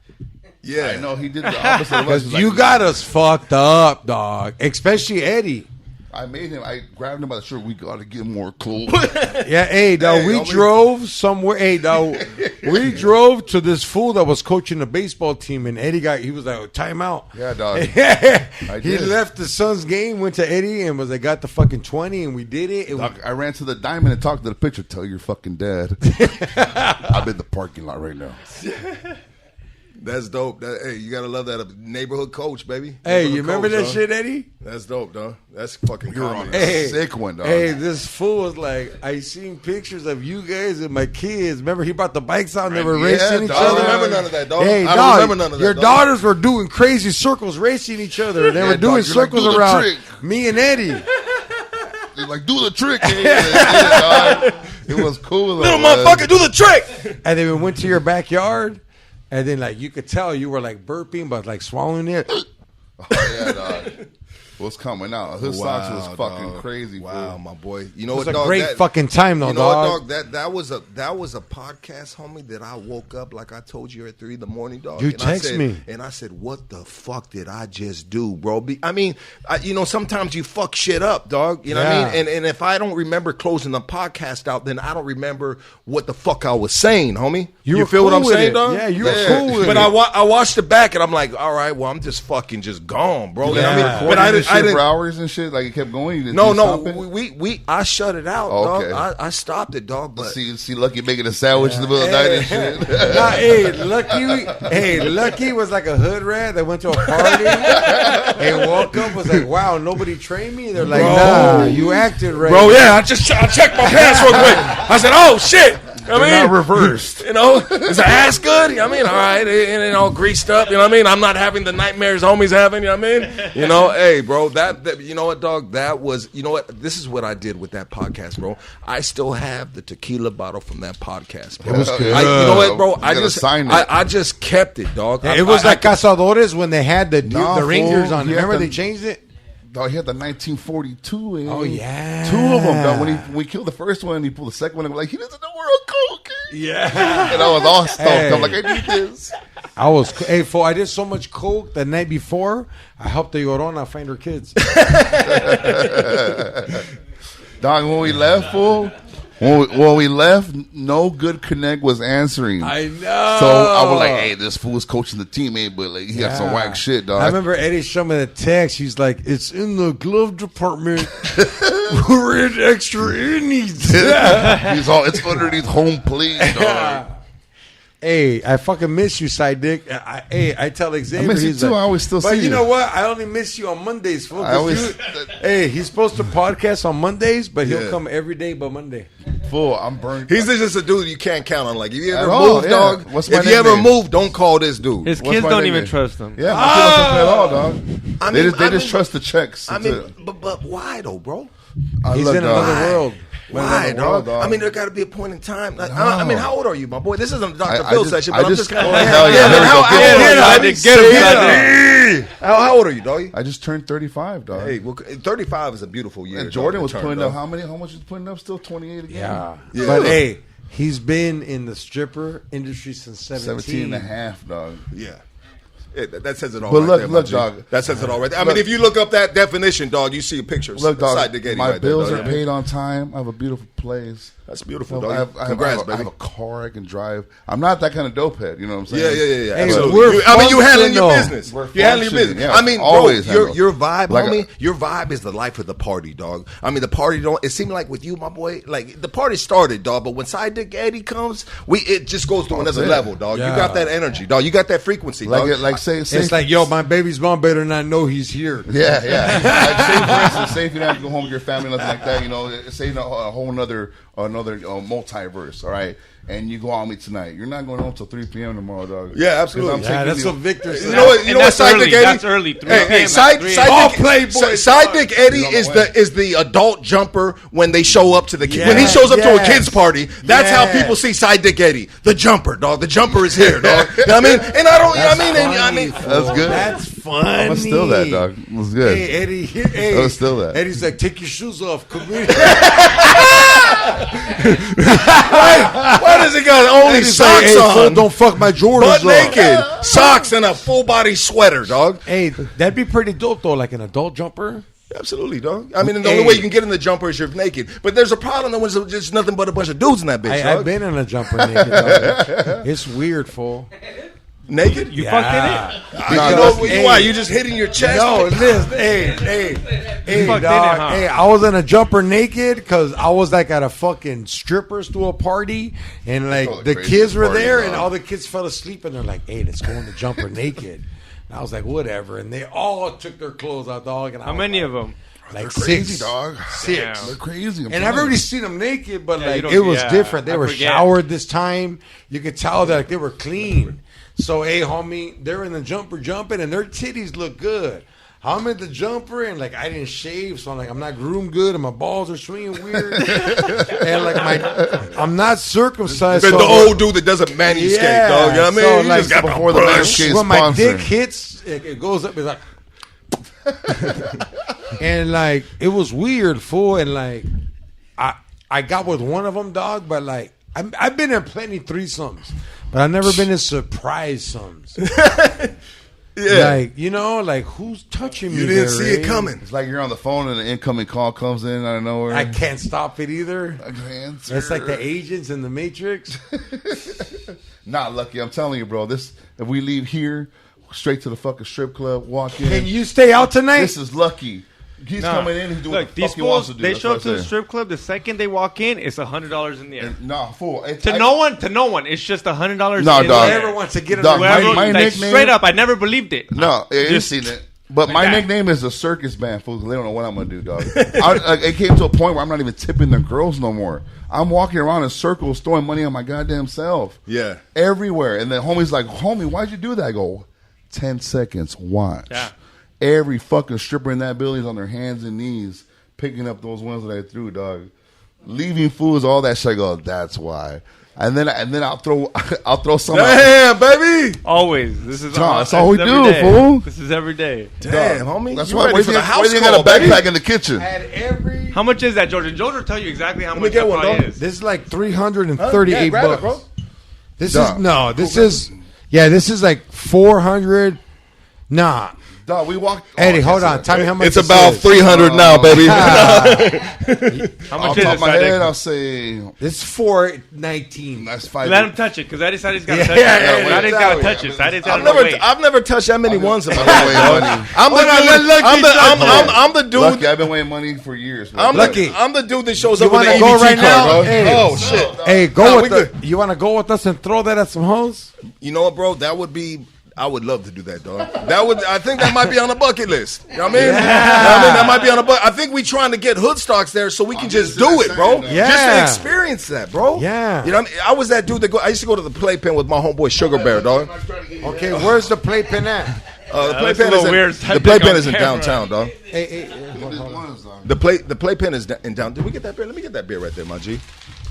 Yeah. I know he did the opposite of us. Because you got us fucked up, dog. Especially Eddie. I grabbed him by the shirt. We got to get more clothes. Yeah, hey, dog, Hey, we homie. drove somewhere. Hey, dog, we drove to this fool that was coaching the baseball team, and Eddie he was like, timeout. Yeah, dog. He did. left the Suns game, went to Eddie, and was like, got the fucking 20, and we did it. Dog, I ran to the diamond and talked to the pitcher. Tell your fucking dad. I'm in the parking lot right now. That's dope. Hey, you gotta love that neighborhood coach, baby. Hey, Neighborhood you remember coach, that dog. shit, Eddie? That's dope, dog. That's fucking You're comedy. on a sick one, dog. Hey, this fool was like, I seen pictures of you guys and my kids. Remember, he brought the bikes out and they were Yeah, racing each I don't other. remember none of that, dog. Hey, I dog, don't remember none of that, your dog. daughters were doing crazy circles racing each other. They were dog, doing you're like, circles do the around trick. me and Eddie. You're like, do the trick. Yeah, dog. It was cool. Little motherfucker, do the trick. And then we went to your backyard, and then like you could tell you were like burping, but like swallowing it. Oh, yeah, dog. What's coming out? Hoodstocks was fucking crazy. Wow, fool. my boy. You know It was what, a dog? great fucking time, though, you know dog. what, dog? That was a podcast, homie. That I woke up like I told you at 3 a.m, dog. You and text I said, me, and I said, "What the fuck did I just do, bro?" I mean, sometimes you fuck shit up, dog. You know what I mean? And if I don't remember closing the podcast out, then I don't remember what the fuck I was saying, homie. You feel cool what I'm with saying, it. dog? Yeah, you were cool with but it. I watched it back, and I'm like, all right, well, I'm just fucking just gone, bro. You know what I mean? But I didn't. for hours and shit. Like it kept going. You didn't No, stop it? I shut it out, Okay. dog. I stopped it, dog. But See, Lucky making a sandwich in the middle of the night and shit. Lucky was like a hood rat that went to a party and woke up was like, wow, nobody trained me. They're like, nah, you acted right, bro, yeah, I checked my pants real quick. I said, oh shit. I mean, not reversed. You know, is the ass good? You know what I mean, all right, and all greased up. You know what I mean? I'm not having the nightmares homies having. You know what I mean? You know, hey, bro, that you know what, dog? That was, you know what? This is what I did with that podcast, bro. I still have the tequila bottle from that podcast, bro. It was good. You know what, bro? I just kept it, dog. It was like Cazadores when they had the Nah, reindeers fool. on. He had Remember the- they changed it? Dog, he had the 1942. Oh, yeah. 2 of them. Dog. When we killed the first one, he pulled the second one. And like, he doesn't know we're on coke. Yeah. And I was all stoked. Hey. I'm like, I need this. Fool, I did so much coke the night before. I helped the Llorona find her kids. Dog, when we left, fool. When we left, no good connect was answering. I know. So I was like, hey, this fool is coaching the team, but like he got some whack shit, dog. I remember Eddie showed me the text. He's like, it's in the glove department. We're in extra innings. He's all, it's underneath home plate, dog. Hey, I fucking miss you, Sidedick. I tell Xavier. I miss you he's too. like, I always still but see you you. know what? I only miss you on Mondays, fool. I always- Hey, he's supposed to podcast on Mondays, but he'll Yeah. come every day but Monday. Fool, I'm burnt. He's just a dude you can't count on. Like, if you ever At all, move, yeah. dog. What's my If you ever nickname? move, don't call this dude. His What's kids my don't nickname? even trust him. Yeah, my kids don't trust me at all, dog. I They mean- just trust the checks. I That's mean, it. but why though, bro? He's Look, in dog. another world. Why, Another world, dog? I mean, there got to be a point in time. Like, I mean, how old are you, my boy? This isn't a Dr. I Bill just- session, I but I'm just- just kind oh, of. hell yeah, there we go. How old are you, doggy? I just turned 35, dog. Hey, well, 35 is a beautiful year. And Jordan dog, was to putting turn, up dog. how much was putting up? Still 28 again. Yeah. Yeah. But hey, he's been in the stripper industry since 17 and a half, dog. Yeah. That says it all. But right look, there, look, my G. dog. That says it all right there. I mean, if you look up that definition, dog, you see a picture. of Look, dog, Sidedick Eddie my right there, bills dog. are paid on time. I have a beautiful place. That's beautiful, I dog. have, Congrats, I baby. have a car I can drive. I'm not that kind of dope head. You know what I'm Yeah. saying? Hey, Absolutely. we're You handling your functional. business. We're You handling your functioning, business. yeah. I mean, Always bro, handle. your vibe, Like homie. Your vibe is the life of the party, dog. I mean, the party don't. It seemed like with you, my boy, like the party started, dog. But when Sidedick Eddie comes, it just goes to another it. level, dog. Yeah. You got that energy, dog. You got that frequency, dog. Like say It's like, yo, my baby's mom better not know he's here. Yeah. Like say for instance, say if you don't have to go home with your family, nothing like that. You know, say a whole another multiverse. All right, and you go out with me tonight. You're not going home till 3 p.m. tomorrow, dog. Yeah, absolutely. Because I'm Yeah, taking that's you- what Victor said. You know what? You And know what? that's early. Sidedick Eddie. That's early. 3 Hey, p.m. Sidedick. All Playboy, Sidedick Eddie He's on the is way. the adult jumper when they show up to the Yeah, when he shows up to a yes. kids party. That's how Yes. people see Sidedick Eddie, the jumper, dog. The jumper is here, dog. You know what I mean? And I don't. I mean. That's good. That's funny. I'm gonna steal that, dog. It was good. Hey, Eddie. Hey, Let's steal that. Eddie's like, take your shoes off. Come here. Why does he got only Eddie's socks like, hey, fool, on? don't fuck my Jordans Butt up. naked, socks and a full body sweater, dog. Hey, that'd be pretty dope though, like an adult jumper. Absolutely, dog. I mean, the only way you can get in the jumper is you're naked. But there's a problem when there's just nothing but a bunch of dudes in that bitch, dog. I've been in a jumper naked. Dog. It's weird, fool. Naked? You fucked in it? You know why? You just hitting your chest? No, listen, hey, fucked in dog. it, huh? Hey, I was in a jumper naked because I was like at a fucking strippers to a party, and like Oh, the the craziest kids were party, there, dog. and all the kids fell asleep, and they're like, "Hey, let's go in the jumper naked." And I was like, "Whatever," and they all took their clothes out, dog. And I How was many like, of them? Like crazy, six, dog. six. They're crazy. And I've already seen them naked, but Yeah, you like don't- it was yeah, different. They I were forget. showered this time. You could tell that like, they were clean. So, hey, homie, they're in the jumper jumping, and their titties look good. I'm in the jumper and like I didn't shave, so I'm not groomed good, and my balls are swinging weird, and like I'm not circumcised. The so old dude that doesn't manscape, dog. You know what I mean? So You like just got before the Manscaped when my sponsor. dick hits, it goes up. It's like, and like it was weird, fool, and like I got with one of them, dog, but like I've been in plenty threesomes, but I've never been in surprise sums. Yeah. Like, you know, like who's touching me? You didn't there, see it eh? coming. It's like you're on the phone and an incoming call comes in out of nowhere. I can't stop it either. Answer. It's like the agents in the Matrix. Not lucky. I'm telling you, bro. If we leave here, straight to the fucking strip club, walk in. Can you stay out tonight? This is lucky. He's coming in. He's doing Look, what the these fuck he wants fools, to do. they That's show what up to I the say. strip club. The second they walk in, it's $100 in the air. Nah, fool. To no one. It's just $100. No, in dog. the air. Whoever wants to get Dog, on Whoever, my like, nickname- straight up, I never believed it. No, I Just- seen it. But like my that. nickname is a circus band, fool. They don't know what I'm gonna do, dog. It came to a point where I'm not even tipping the girls no more. I'm walking around in circles, throwing money on my goddamn self. Yeah. Everywhere. And then homie's like, homie, why'd you do that? I go, 10 seconds, watch. Yeah. Every fucking stripper in that building's on their hands and knees, picking up those ones that I threw, dog. Leaving fools, all that shit. I go, that's why. And then I'll throw some out. Damn, baby. Always. This is John, that's all we every do, day. fool. This is every day. Damn, homie. That's You why ready for the house you call, got a backpack baby? in the kitchen. At every. How much is that, George? And George will tell you exactly how me much get that one, probably dog. is. This is like 338 grab it, bucks. bro. This Dog. is no. This is this is like 400. Nah, Dog, we walked. Eddie, hold on. Tell me how much. It's this about is. 300 now, baby. How Off much the is top it, of my head, I'll Sidedick? say It's 419. that's 5. Let him touch it, because Eddie's got to touch it. yeah, Eddie's got to yeah. touch it. Eddie's got I've to never, wait. I've never touched that many ones in my I've been life. weighing money. I'm the dude. Lucky, I've been weighing money for years. Man. I'm the dude that shows You up with want the to go EBT right card, now? dog. Hey. Oh shit! Hey, go Nah, with we the. You want to go with us and throw that at some hoes? You know what, bro? That would be. I would love to do that, dog. I think that might be on the bucket list. You know what I mean? You know what I mean? That might be on the bucket. I think we trying to get Hoodstocks there so we can just do it, bro. Yeah. Just to experience that, bro. Yeah. You know what I mean? I was that dude I used to go to the playpen with my homeboy Sugar Bear, dog. Okay, where's the playpen at? The looks a playpen little is weird, in, the Sidedick playpen on is in camera. downtown, dog. Hey, The playpen is in downtown. Did we get that beer? Let me get that beer right there, my G.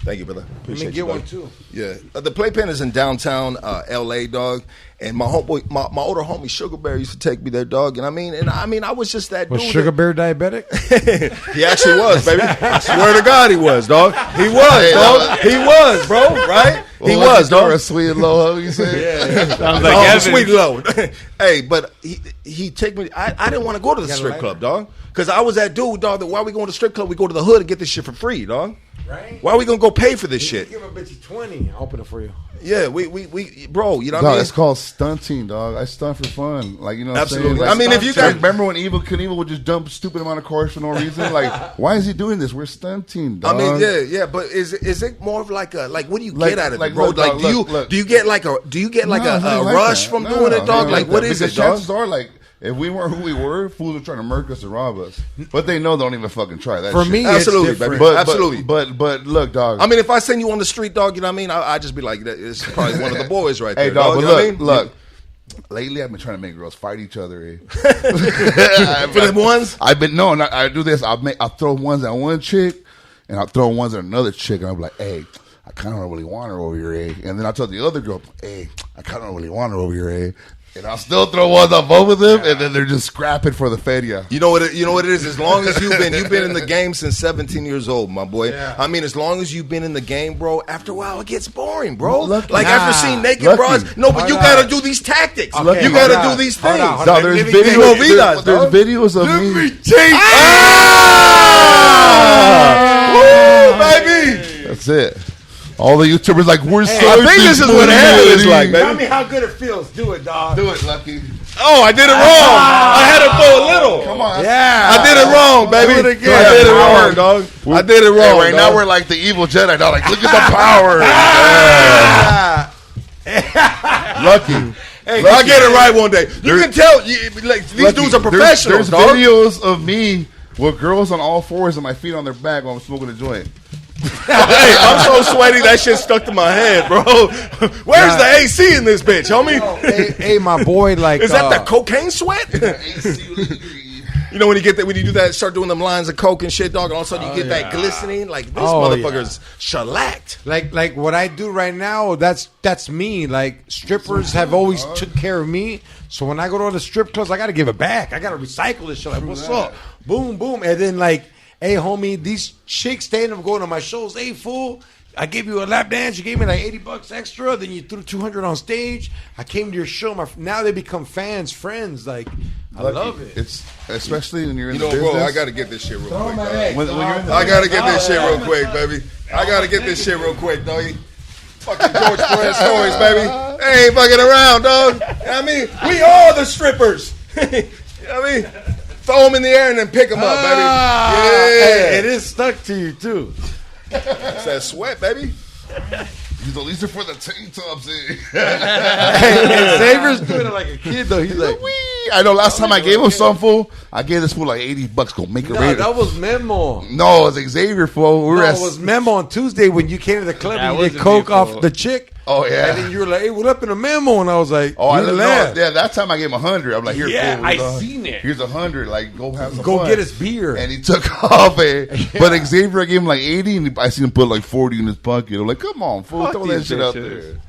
Thank you, brother. let Appreciate me get you, one dog. too. Yeah, the playpen is in downtown L.A., dog. And my homeboy, my older homie Sugar Bear used to take me there, dog. And I mean, I was just that Was dude. Sugar Bear diabetic? He actually was, baby. I swear to God, he was, dog. He was, dog. He was, bro. Right? He was, dog. A sweet and low, you say? Sounds like Oh, Evan. sweet low. Hey, but he take me. I didn't want to go to the got a strip lighter? club, dog, because I was that dude, dog. That why we going to the strip club? We go to the hood and get this shit for free, dog. Right? Why we gonna go pay for this shit? Give a bitch 20. I'll open it for you. Yeah, we, bro. You know what Dog, I mean? it's called stunting, dog. I stunt for fun. Like, you know what Absolutely. I'm saying? I mean, if you guys- remember when Evil Knievel would just dump a stupid amount of cars for no reason? Like, why is he doing this? We're stunting, I dog. mean, yeah, but is it more of like a what do you Like- get out of like, it, bro? look, Like, dog, do look. you get like a No, it's not like rush that. from No, doing it, dog? ain't Like, what that. is Because it, dog? chances are, like, if we weren't who we were, fools are trying to murk us and rob us. But they know they don't even fucking try that For shit. me, Absolutely, it's different. baby. Absolutely. But look, dog. I mean, if I send you on the street, dog, you know what I mean? I just be like, it's probably one of the boys right Hey, there, dog, dog. but You know what I look, mean? look. Lately, I've been trying to make girls fight each other. Eh? For them ones? I do this. I'll throw ones at one chick, and I'll throw ones at another chick, and I'll be like, hey, I kind of don't really want her over here, eh? And then I'll tell the other girl, hey, I kind of don't really want her over here, eh? And I'll still throw ones on both of them, and then they're just scrapping for the feria. You know what it is? As long as you've been in the game since 17 years old, my boy. Yeah. I mean, as long as you've been in the game, bro, after a while it gets boring, bro. Lucky. Like Nah. after seeing naked Lucky. bras, no, but you Hold gotta on. do these tactics. Okay, You hold gotta on. do these Hold things. on, hold No, on. there's Let me Vidas, videos. There's dog. videos of me. Woo, baby. That's it. All the YouTubers like we're so. I think this is what hell is like, Tell baby. me how good it feels. Do it, dog. Do it, Lucky. Oh, I did it wrong. I had to throw a little. Come on. Yeah. I did it wrong, baby. Do it again. I did it wrong, Howard. dog. I did it wrong. Hey, right now dog. we're like the evil Jedi. Dog. Like, look at the power. Yeah. Lucky. Hey, I'll get it right one day. You can tell like, these Lucky. dudes are professionals, There's dog. videos of me with girls on all fours and my feet on their back while I'm smoking a joint. Hey, I'm so sweaty that shit stuck to my head, bro. Where's the AC in this bitch, homie? Hey, my boy, like Is that the cocaine sweat? You know when you get that, when you do that, start doing them lines of coke and shit, dog, and all of a sudden you get that glistening. Like this motherfucker's shellacked. Like what I do right now, that's me. Like strippers have always took care of me. So when I go to the strip clubs, I got to give it back. I got to recycle this shit. Like, what's up? Boom, boom. And then like, hey, homie, these chicks, they end up going to my shows. Hey, fool, I gave you a lap dance. You gave me like $80 extra. Then you threw $200 on stage. I came to your show. Now they become fans, friends. Like, I love it. It's especially when you're in the business. Bro, I got to get this shit real quick. I got to get this shit real quick, baby. I got to get this shit real quick, doggy. Fucking George Perez stories, baby. They ain't fucking around, dog. You know what I mean? We are the strippers. You know what I mean? Throw them in the air and then pick them up, baby. Yeah. Hey, it is stuck to you, too. It's that sweat, baby. These are for the tank tops. Hey, Xavier's doing it like a kid, though. He's like, wee. I know last time I gave him some, fool, I gave this fool like $80. Go make it rain. that was Memo. No, it was Xavier, fool. It was Memo on Tuesday when you came to the club and you did coke off the chick. Oh, yeah. And then you were like, hey, what up in a Memo? And I was like, oh, I laughed. Yeah, that time I gave him 100. I'm like, here, fool. I seen it. Here's 100. Like, go have some Go fun. get his beer. And he took off it. Yeah. But Xavier, I gave him like 80, and I seen him put like 40 in his pocket. I'm like, come on, fool. Throw that shit out there.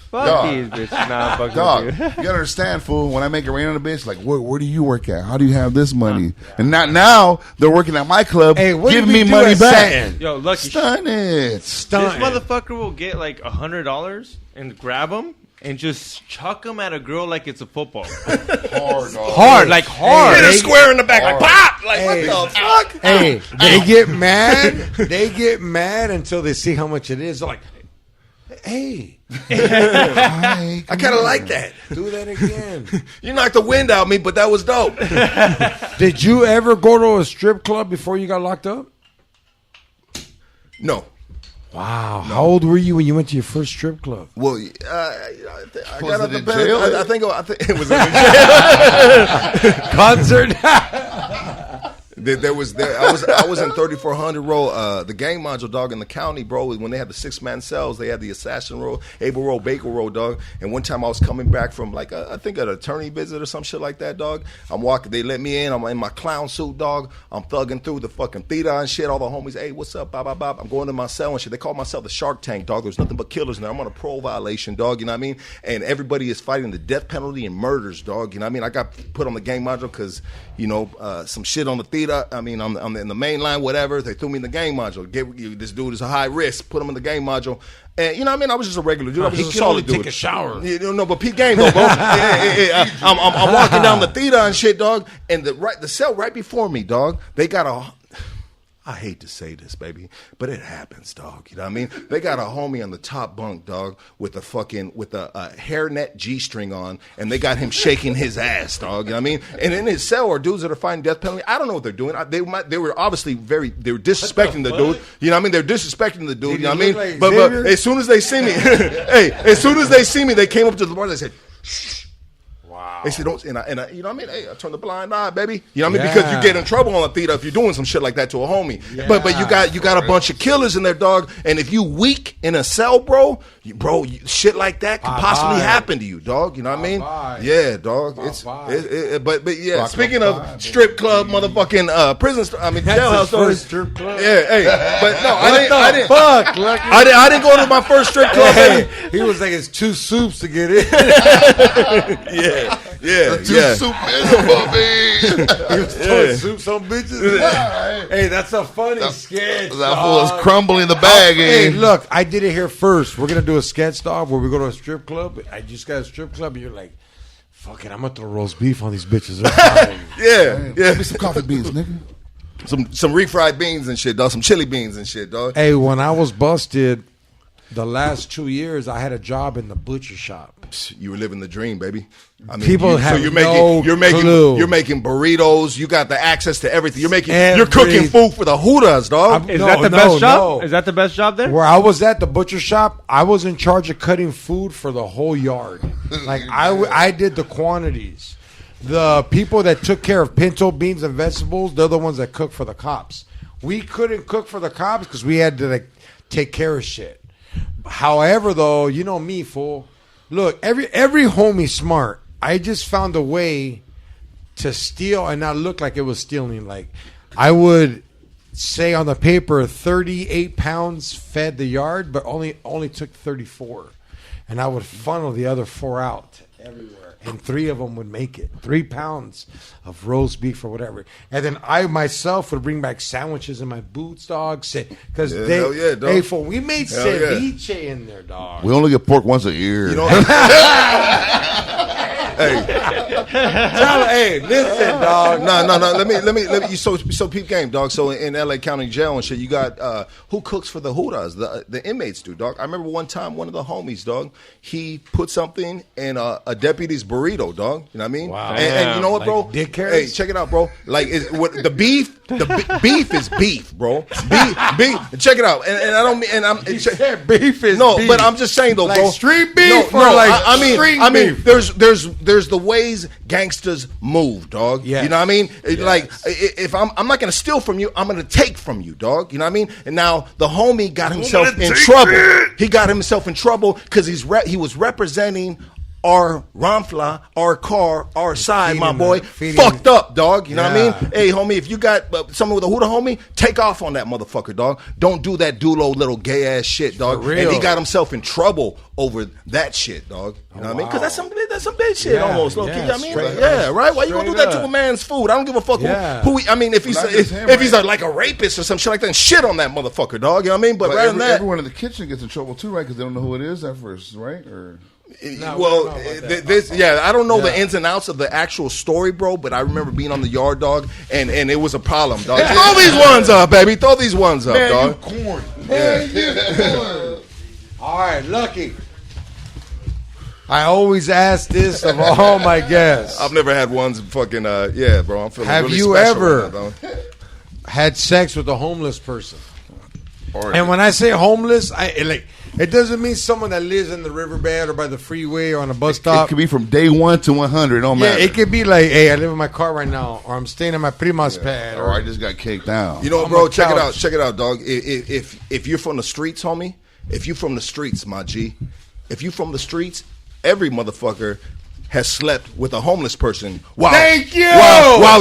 Fuck these bitches. Nah, fuck dog, you. you gotta understand, fool. When I make it rain on a bitch, like, where do you work at? How do you have this money? And now they're working at my club, hey, giving me money back. Yo, Lucky, Stun it. This motherfucker will get like $100 and grab them and just chuck them at a girl like it's a football. Hard, dog. Hard, like hard. Hit a square in the back, like pop. Like Hey. what the fuck? Hey, they get mad. They get mad until they see how much it is. They're like, hey. I kind of like that. Do that again. You knocked the wind out of me, but that was dope. Did you ever go to a strip club before you got locked up? No. Wow. How old were you when you went to your first strip club? Well, I got out the bed. jail? I think it was in jail. Concert? I was in 3400 row, the gang module, dog, in the county, bro. When they had the 6-man cells, they had the assassin row, Abel row, Baker row, dog. And one time I was coming back from like I think an attorney visit or some shit like that, dog. I'm walking, they let me in. I'm in my clown suit, dog. I'm thugging through the fucking theater and shit. All the homies, hey, what's up, bop, bop, bop. I'm going to my cell and shit. They call myself the Shark Tank, dog. There's nothing but killers in there. I'm on a parole violation, dog. You know what I mean? And everybody is fighting the death penalty and murders, dog. You know what I mean? I got put on the gang module because some shit on the theater. I mean, I'm in the main line, whatever. They threw me in the gang module. This dude is a high risk. Put him in the gang module. And, you know what I mean? I was just a regular dude. I was He just a could only solid dude. take a shower. But Pete Gang, though, bro. I'm walking down the theater and shit, dog. And the cell right before me, dog, they got I hate to say this, baby, but it happens, dog. You know what I mean? They got a homie on the top bunk, dog, with a hairnet G-string on, and they got him shaking his ass, dog. You know what I mean? And in his cell are dudes that are fighting death penalty. I don't know what they're doing. They were obviously they were disrespecting the dude. You know what I mean? They're disrespecting the dude. You know what I mean? Like but as soon as they see me, they came up to the bar and they said, shh. Wow. They said, don't, and I, you know what I mean? Hey, I turned the blind eye, baby. You know what I mean? Because you get in trouble on the theater if you're doing some shit like that to a homie. Yeah. But you got a bunch of killers in there, dog. And if you weak in a cell, bro, shit like that could possibly happen to you, dog. You know what I mean? Yeah, dog. But yeah. Rock speaking of strip club, motherfucking prison, jailhouse stories. Strip club. Yeah, hey, but no, I didn't. Fuck, Lucky. I didn't go to my first strip club. Hey, he was like, it's 2 soups to get in. Yeah. Soup is He was throwing soups on bitches. Hey, that's a funny sketch. That fool is crumbling the bag. Hey, look, I did it here first. We're gonna do a sketch, dog, where we go to a strip club. I just got a strip club, and you're like, fuck it, I'm gonna throw roast beef on these bitches. Yeah. Give me some coffee beans, nigga. Some refried beans and shit, dog. Some chili beans and shit, dog. Hey, when I was busted, the last 2 years, I had a job in the butcher shop. You were living the dream, baby. I mean, People have you're no clue. You're making burritos. You got the access to everything. You're cooking food for the Hoodas, dog. Is that the best job? Is that the best job there? Where I was at the butcher shop, I was in charge of cutting food for the whole yard. Like I did the quantities. The people that took care of pinto beans and vegetables, they're the ones that cook for the cops. We couldn't cook for the cops because we had to take care of shit. However, though, you know me, fool. Look, every homie smart. I just found a way to steal and not look like it was stealing. Like I would say on the paper 38 pounds fed the yard, but only took 34. And I would funnel the other 4 out everywhere. And 3 of them would make it. 3 pounds of roast beef or whatever. And then I myself would bring back sandwiches in my boots, dog. Because we made ceviche in there, dog. We only get pork once a year. You know, hey, listen, dog. No. Let me. So peep game, dog. So in LA County Jail and shit, you got who cooks for the Hoodas? The inmates do, dog. I remember one time, one of the homies, dog. He put something in a deputy's burrito, dog. You know what I mean? Wow. And you know what, bro? Like dick hairs? Hey, check it out, bro. Like the beef. Beef is beef, bro. Beef. Check it out. And I don't mean. And I'm. Beef is beef. But I'm just saying though, like bro. Street beef. I mean, there's the ways gangsters move, dog. Yes. You know what I mean? Yes. Like if I'm not gonna steal from you, I'm gonna take from you, dog. You know what I mean? And now the homie got himself in trouble. He got himself in trouble because he was representing our Ramfla, our car, our side, my boy, fucked up, dog. You know what I mean? Hey, homie, if you got someone with a Huda, homie, take off on that motherfucker, dog. Don't do that dulo little gay ass shit, dog. For real. And he got himself in trouble over that shit, dog. You know what I mean? Because that's some bitch shit almost, low key. I mean, right? Why you gonna do that to a man's food? I don't give a fuck who I mean, if he's like a rapist or some shit like that, and shit on that motherfucker, dog. You know what I mean? But rather than that, everyone in the kitchen gets in trouble too, right? Because they don't know who it is at first, right? Or I don't know the ins and outs of the actual story, bro, but I remember being on the yard, dog, and it was a problem, dog. Throw these ones up, baby. Throw these ones up, dog. Corn. All right, Lucky. I always ask this of all my guests. I've never had ones fucking, bro. I'm feeling Have really you special ever right now, dog. had sex with a homeless person? And when I say homeless, it doesn't mean someone that lives in the riverbed or by the freeway or on a bus stop. It could be from day 1 to 100. Don't matter. It could be like, hey, I live in my car right now, or I'm staying in my prima's pad, or I just got kicked down. You know what, bro? Check it out, dog. If you're from the streets, homie, if you're from the streets, my G, if you're from the streets, every motherfucker has slept with a homeless person while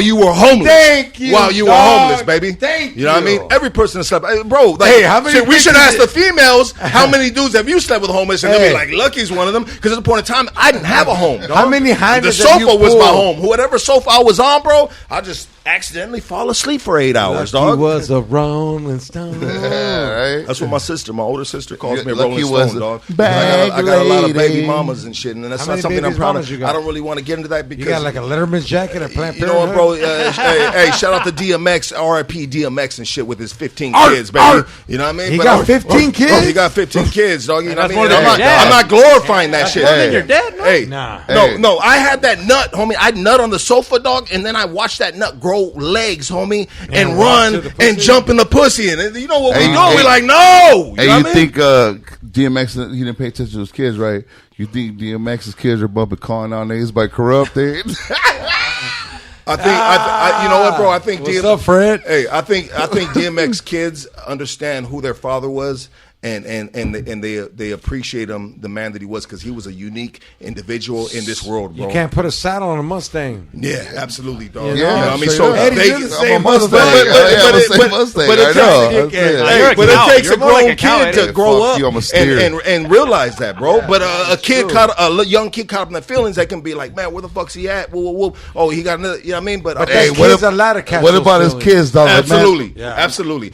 you were homeless. Thank you. While you were homeless, baby. Thank you. You know what I mean? Every person has slept. Bro, like, hey, how many we should ask the females how many dudes have you slept with homeless, and they'll be like, Lucky's one of them. Because at the point in time, I didn't have a home. Dog. How many The sofa was my home. Whatever sofa I was on, bro, I just accidentally fall asleep for 8 hours, dog. He was a Rolling Stone. Right? That's what my older sister calls me, Lucky Rolling Stone, dog. I got a lot of baby mamas and shit, and that's not something I'm proud of. I don't really want to get into that because you got like a Letterman's jacket at Planned Parenthood. You know what, bro? hey, shout out to DMX, R.I.P. DMX and shit with his 15 kids, baby. You know what I mean? He got 15 kids? Oh, he got 15 kids, dog. You know what I mean? I'm I'm not glorifying that shit. Hey, you're dead, man. Hey, nah. No, I had that nut, homie. I'd nut on the sofa, dog, and then I watched that nut grow legs, homie, and run and jump in the pussy. And you know what we do? We like, no. Hey, you think DMX, he didn't pay attention to his kids, right? You think DMX's kids are bumping calling out niggas by corrupt? I you know what, bro? I think what's up, Fred? Hey, I think DMX kids understand who their father was, and they appreciate him, the man that he was, because he was a unique individual in this world, bro. You can't put a saddle on a Mustang. Yeah, absolutely, dog. Yeah, you know what I mean, so Eddie did the same Mustang. But it takes a grown kid to grow up and realize that, bro. But a young kid caught up in the feelings that can be like, man, where the fuck's he at? Oh, he got another. You know what I mean? But hey, what about his kids, though? Absolutely.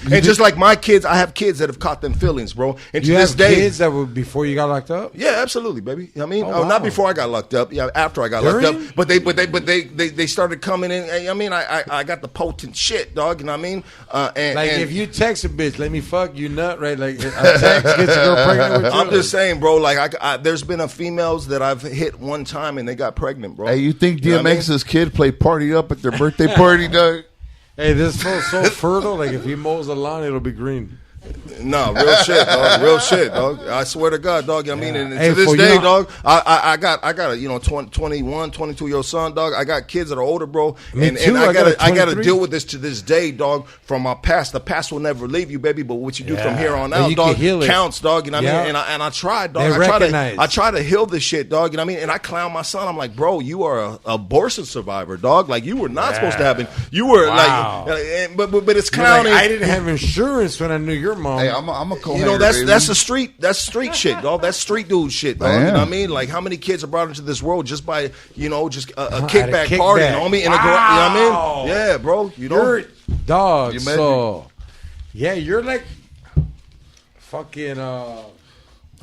And just like my kids, I have kids that have caught them feelings, bro. And you have kids that were before you got locked up? Yeah, absolutely, baby. You know what I mean? Not before I got locked up. Yeah, after I got locked up. But they started coming in. I mean, I got the potent shit, dog. You know what I mean? If you text a bitch, let me fuck you, nut, right? Like a text gets a girl pregnant with you. I'm just saying, bro. Like there's been a females that I've hit one time and they got pregnant, bro. Hey, you think DMX's kid play party up at their birthday party, dog? Hey, this fool's so fertile. Like if he mows the lawn, it'll be green. No, real shit, dog. Real shit, dog. I swear to God, dog. I mean, and Hey, to this fool, day, you know- dog, I got a 21, 22-year-old son, dog. I got kids that are older, bro. Me And too, I I got a gotta 23. deal with this to this day, dog. From my past, the past will never leave you, baby. But what you do from Yeah. here on But out, you can dog, heal it. counts, dog. You know what I Yeah. mean? And I try, dog. They recognize. I try to heal this shit, dog. You know what I mean? And I clown my son. I'm like, bro, you are a abortion survivor, dog. Like you were not supposed to happen. You were Wow. but it's You're like, clowning. I didn't have insurance when I knew your mom. Hey, I'm a co You know, that's the street. That's street shit, dog. That's street dude shit, dog. You know what I mean? Like how many kids are brought into this world just by just a kickback kickback. party, homie? In a garage, you know what I Wow. mean? Yeah, bro. You know, You're dog. You So yeah, you're like fucking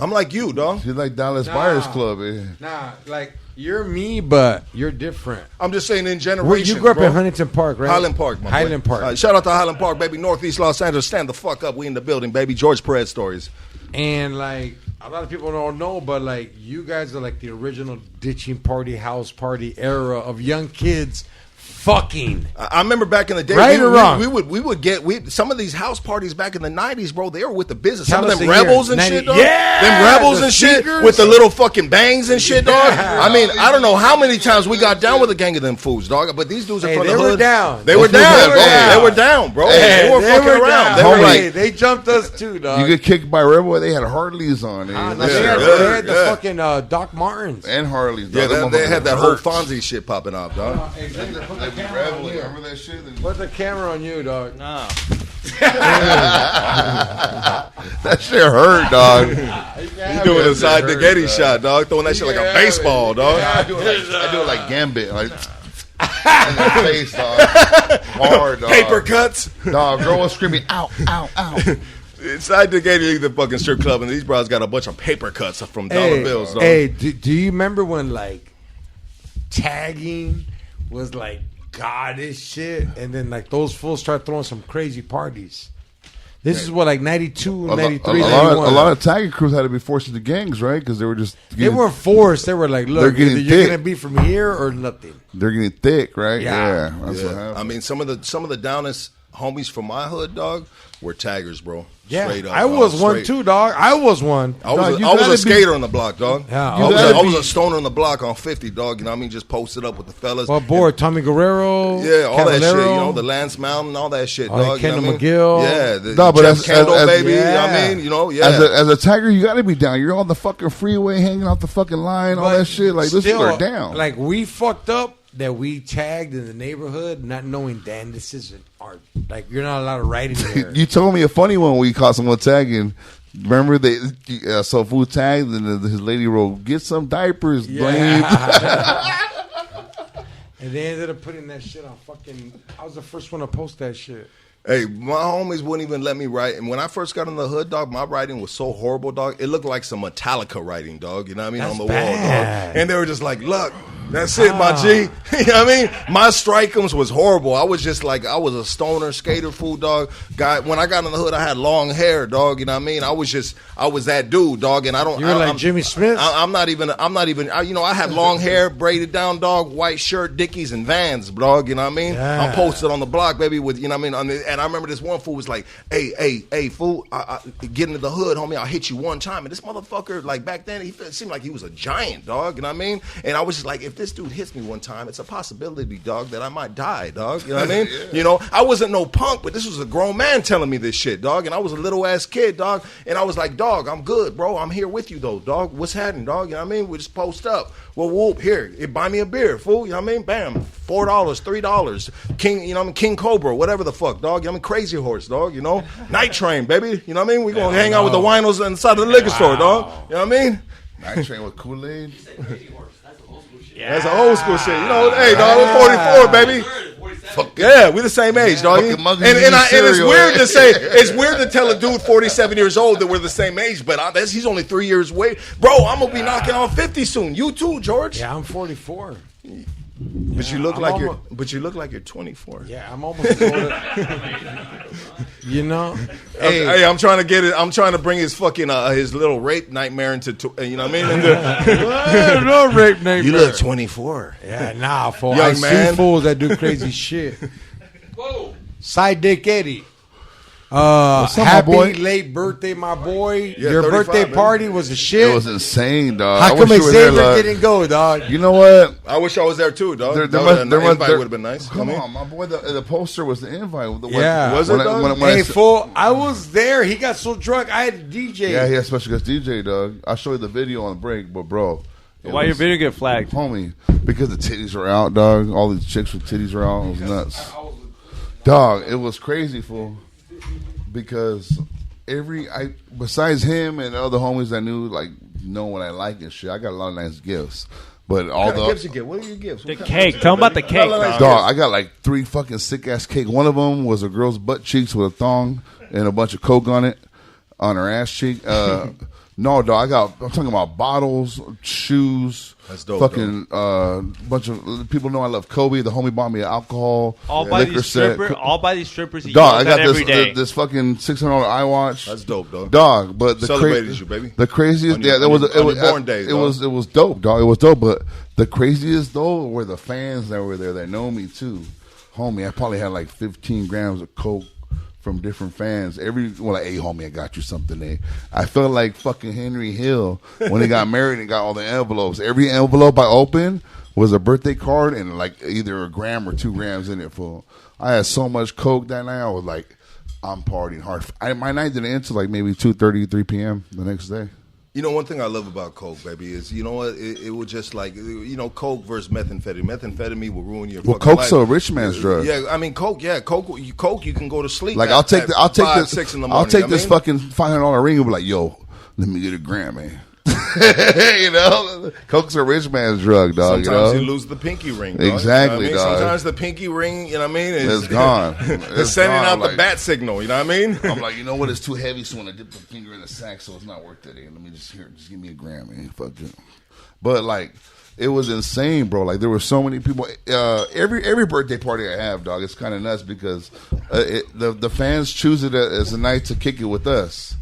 I'm like you, dog. She's like Dallas Nah. Buyers Club. Eh? nah, like you're me, but you're different. I'm just saying in Where generations. you grew up bro. in Huntington Park, right? Highland Park, my boy. Highland Park. Shout out to Highland Park, baby. Northeast Los Angeles. Stand the fuck up. We in the building, baby. George Perez stories. And like a lot of people don't know, but like you guys are like the original ditching party, house party era of young kids fucking. I remember back in the day, Right or wrong? we would get some of these house parties back in the 90s, bro. They were with the business. Tell Some of us them the year. rebels and 90 shit, dog. Yeah, them rebels the and shit speakers. with the little fucking bangs and shit, dog. Yeah. I mean, I don't know how many times we got down with a gang of them fools, dog. But these dudes are Hey, from they the were hood. down. They were Those down. fools were down. They were down, bro. Hey, they were fucking around. down. They were Hey, like, they jumped us too, dog. You get kicked by Rebel, they had Harleys on. Eh? Nah, Yeah, they had, yeah, they had the yeah. fucking Doc Martens. And Harleys. yeah, dog. they had that whole hurts. Fonzie shit popping off, dog. Hey, put the Like camera Rebel, on you. remember that shit? Put the camera on you, dog. No. That shit hurt, dog. You doing a Sidedick Eddie shot, dog. Throwing that shit like a baseball, dog. I do it like Gambit, like in the face, dog. Hard, dog. Paper cuts. Dog, girl was screaming, ow, ow, ow. Sidedick Eddie leave the fucking strip club, and these bros got a bunch of paper cuts from dollar bills, dog. Hey, do you remember when like tagging was like goddess shit, and then like those fools start throwing some crazy parties? This is what, like 92, 93, a 91. lot of tagging crews had to be forced into gangs, right? Because they were just They weren't forced. They were like, They're look, getting either you're thick. gonna be from here or nothing. they're getting thick, right? Yeah. That's what Yeah. happened. I mean, some of the downest homies from my hood, dog, were taggers, bro. Yeah, Straight up, I dog. was one Straight. too, dog. I was one. I was, Dog, you I was gotta a be- skater on the block, dog. Yeah, I was, gotta I was be- a stoner on the block on 50, dog. You know what I mean? Just posted up with the fellas. Well, boy, Tommy Guerrero, Yeah, all that shit, you Cavallero. know, the Lance Mountain, all that shit, Oh, and dog. You know Kendall what I mean? McGill. Yeah, the No, but Jeff as- Kendall, as- baby. You know what Yeah. I mean? You know, yeah. As a tagger, you got to be down. You're on the fucking freeway, hanging off the fucking line, all But that shit. Like, those people still, are down. Like, we fucked up that we tagged in the neighborhood, not knowing, Dan, this isn't art. Like, you're not allowed to ride in here. You told me a funny one when you caught someone tagging. Remember they so food tagged and his lady wrote, "Get some diapers, Blaine." And they ended up putting that shit on fucking. I was the first one to post that shit. Hey, my homies wouldn't even let me write. And when I first got in the hood, dog, my writing was so horrible, dog. It looked like some Metallica writing, dog. You know what I mean? That's on the bad. wall, dog. And they were just like, look, that's it, my G. You know what I mean? My strike'ems was horrible. I was just like, I was a stoner skater fool, dog. Guy, when I got in the hood, I had long hair, dog. You know what I mean? I was that dude, dog. And I don't. You were like I'm, Jimmy Smith? I'm not even. You know, I had long hair, braided down, dog, white shirt, Dickies, and Vans, dog. You know what I mean? Yeah. I'm posted on the block, baby, with, you know what I mean? And I remember this one fool was like, hey, fool, I get into the hood, homie, I'll hit you one time. And this motherfucker, like back then, it seemed like he was a giant, dog. You know what I mean? And I was just like, if this dude hits me one time, it's a possibility, dog, that I might die, dog. You know what I mean? You know, I wasn't no punk, but this was a grown man telling me this shit, dog. And I was a little ass kid, dog. And I was like, dog, I'm good, bro. I'm here with you, though, dog. What's happening, dog? You know what I mean? We just post up. Well, whoop, here, buy me a beer, fool. You know what I mean? Bam, $4, $3. King, you know what I mean? King Cobra, whatever the fuck, dog. You know what I mean? Crazy Horse, dog, you know? Night Train, baby. You know what I mean? We're going to hang out with the winos inside of the liquor store, dog. You know what I mean? Night train with Kool-Aid. That's an old school shit. You know, hey, dog, we're 44, baby. Yeah, we're the same age, dog. Fucking And mugging it's cereal. weird to say, it's weird to tell a dude 47 years old that we're the same age, but he's only 3 years away. Bro, I'm going to be knocking on 50 soon. You too, George. Yeah, I'm 44. But you look I'm like almost- you're 24. Yeah, I'm almost as old as- You know? Hey, I'm trying to get it. I'm trying to bring his fucking his little rape nightmare into you know what I mean? no rape name. You look 24. Yeah, nah, fool. Young I man. see fools that do crazy shit. Whoa. Sidedick Eddie. up, my happy boy? late birthday, my boy. Yeah, Your 35, birthday baby. party was a shit. It was insane, dog. How I come wish you were there, Xavier Luck. didn't go, dog? You know what? I wish I was there too, dog. There Invite would have been nice. Come on, my boy. The poster was the invite. Yeah. Was it, dog? Hey, fool, I was there. He got so drunk, I had to DJ. Yeah, he had special guest DJ, dog. I'll show you the video on the break, but bro, Why your video get flagged? homie? Because the titties were out, dog. All these chicks with titties were out. It was nuts, dog. It was crazy, fool. Because besides him and other homies I knew, like, know what I like and shit, I got a lot of nice gifts. But all What kind of the gifts you get? What are your gifts? The cake. Tell them about the cake. Nice dog, I got like 3 fucking sick ass cake. One of them was a girl's butt cheeks with a thong and a bunch of coke on it, on her ass cheek. No, dog, I'm talking about bottles, shoes. That's dope, Fucking bunch of people know I love Kobe. The homie bought me an alcohol, All by liquor these set. strippers. All by these strippers. He Dog, I yells got at every day. this fucking $600 iWatch. That's dope, dog. Dog, but the Celebrated you, baby. The craziest, On your- yeah, that on was your born day, it was dope, dog. It was dope, but the craziest though were the fans that were there that know me too, homie. I probably had like 15 grams of coke from different fans. Like, hey, homie, I got you something. Eh? I felt like fucking Henry Hill when he got married and got all the envelopes. Every envelope I opened was a birthday card and like either a gram or 2 grams in it. Full. I had so much coke that night. I was like, I'm partying hard. My night didn't end until like maybe 2:30, 3 p.m. the next day. You know, one thing I love about coke, baby, is, you know what? It was just like, you know, coke versus methamphetamine. Methamphetamine will ruin your fucking Coke's life. a rich man's drug. Yeah, I mean, coke, you can go to sleep. Like at, I'll take at this 5, 6 in the morning. I'll take I this mean, fucking $500 ring and be like, yo, let me get a gram, man. You know, coke's a rich man's drug, dog. Sometimes you you know? lose the pinky ring. Dog. Exactly, You know what I mean? dog. Sometimes the pinky ring, you know what I mean? It's gone. It's sending gone. out the Like, bat signal. You know what I mean? I'm like, you know what? It's too heavy, so when I dip the finger in the sack, so it's not worth it. Let me just give me a gram, man. Fuck it. But like, it was insane, bro. Like there were so many people. Every birthday party I have, dog, it's kind of nuts because the fans choose it as a night to kick it with us.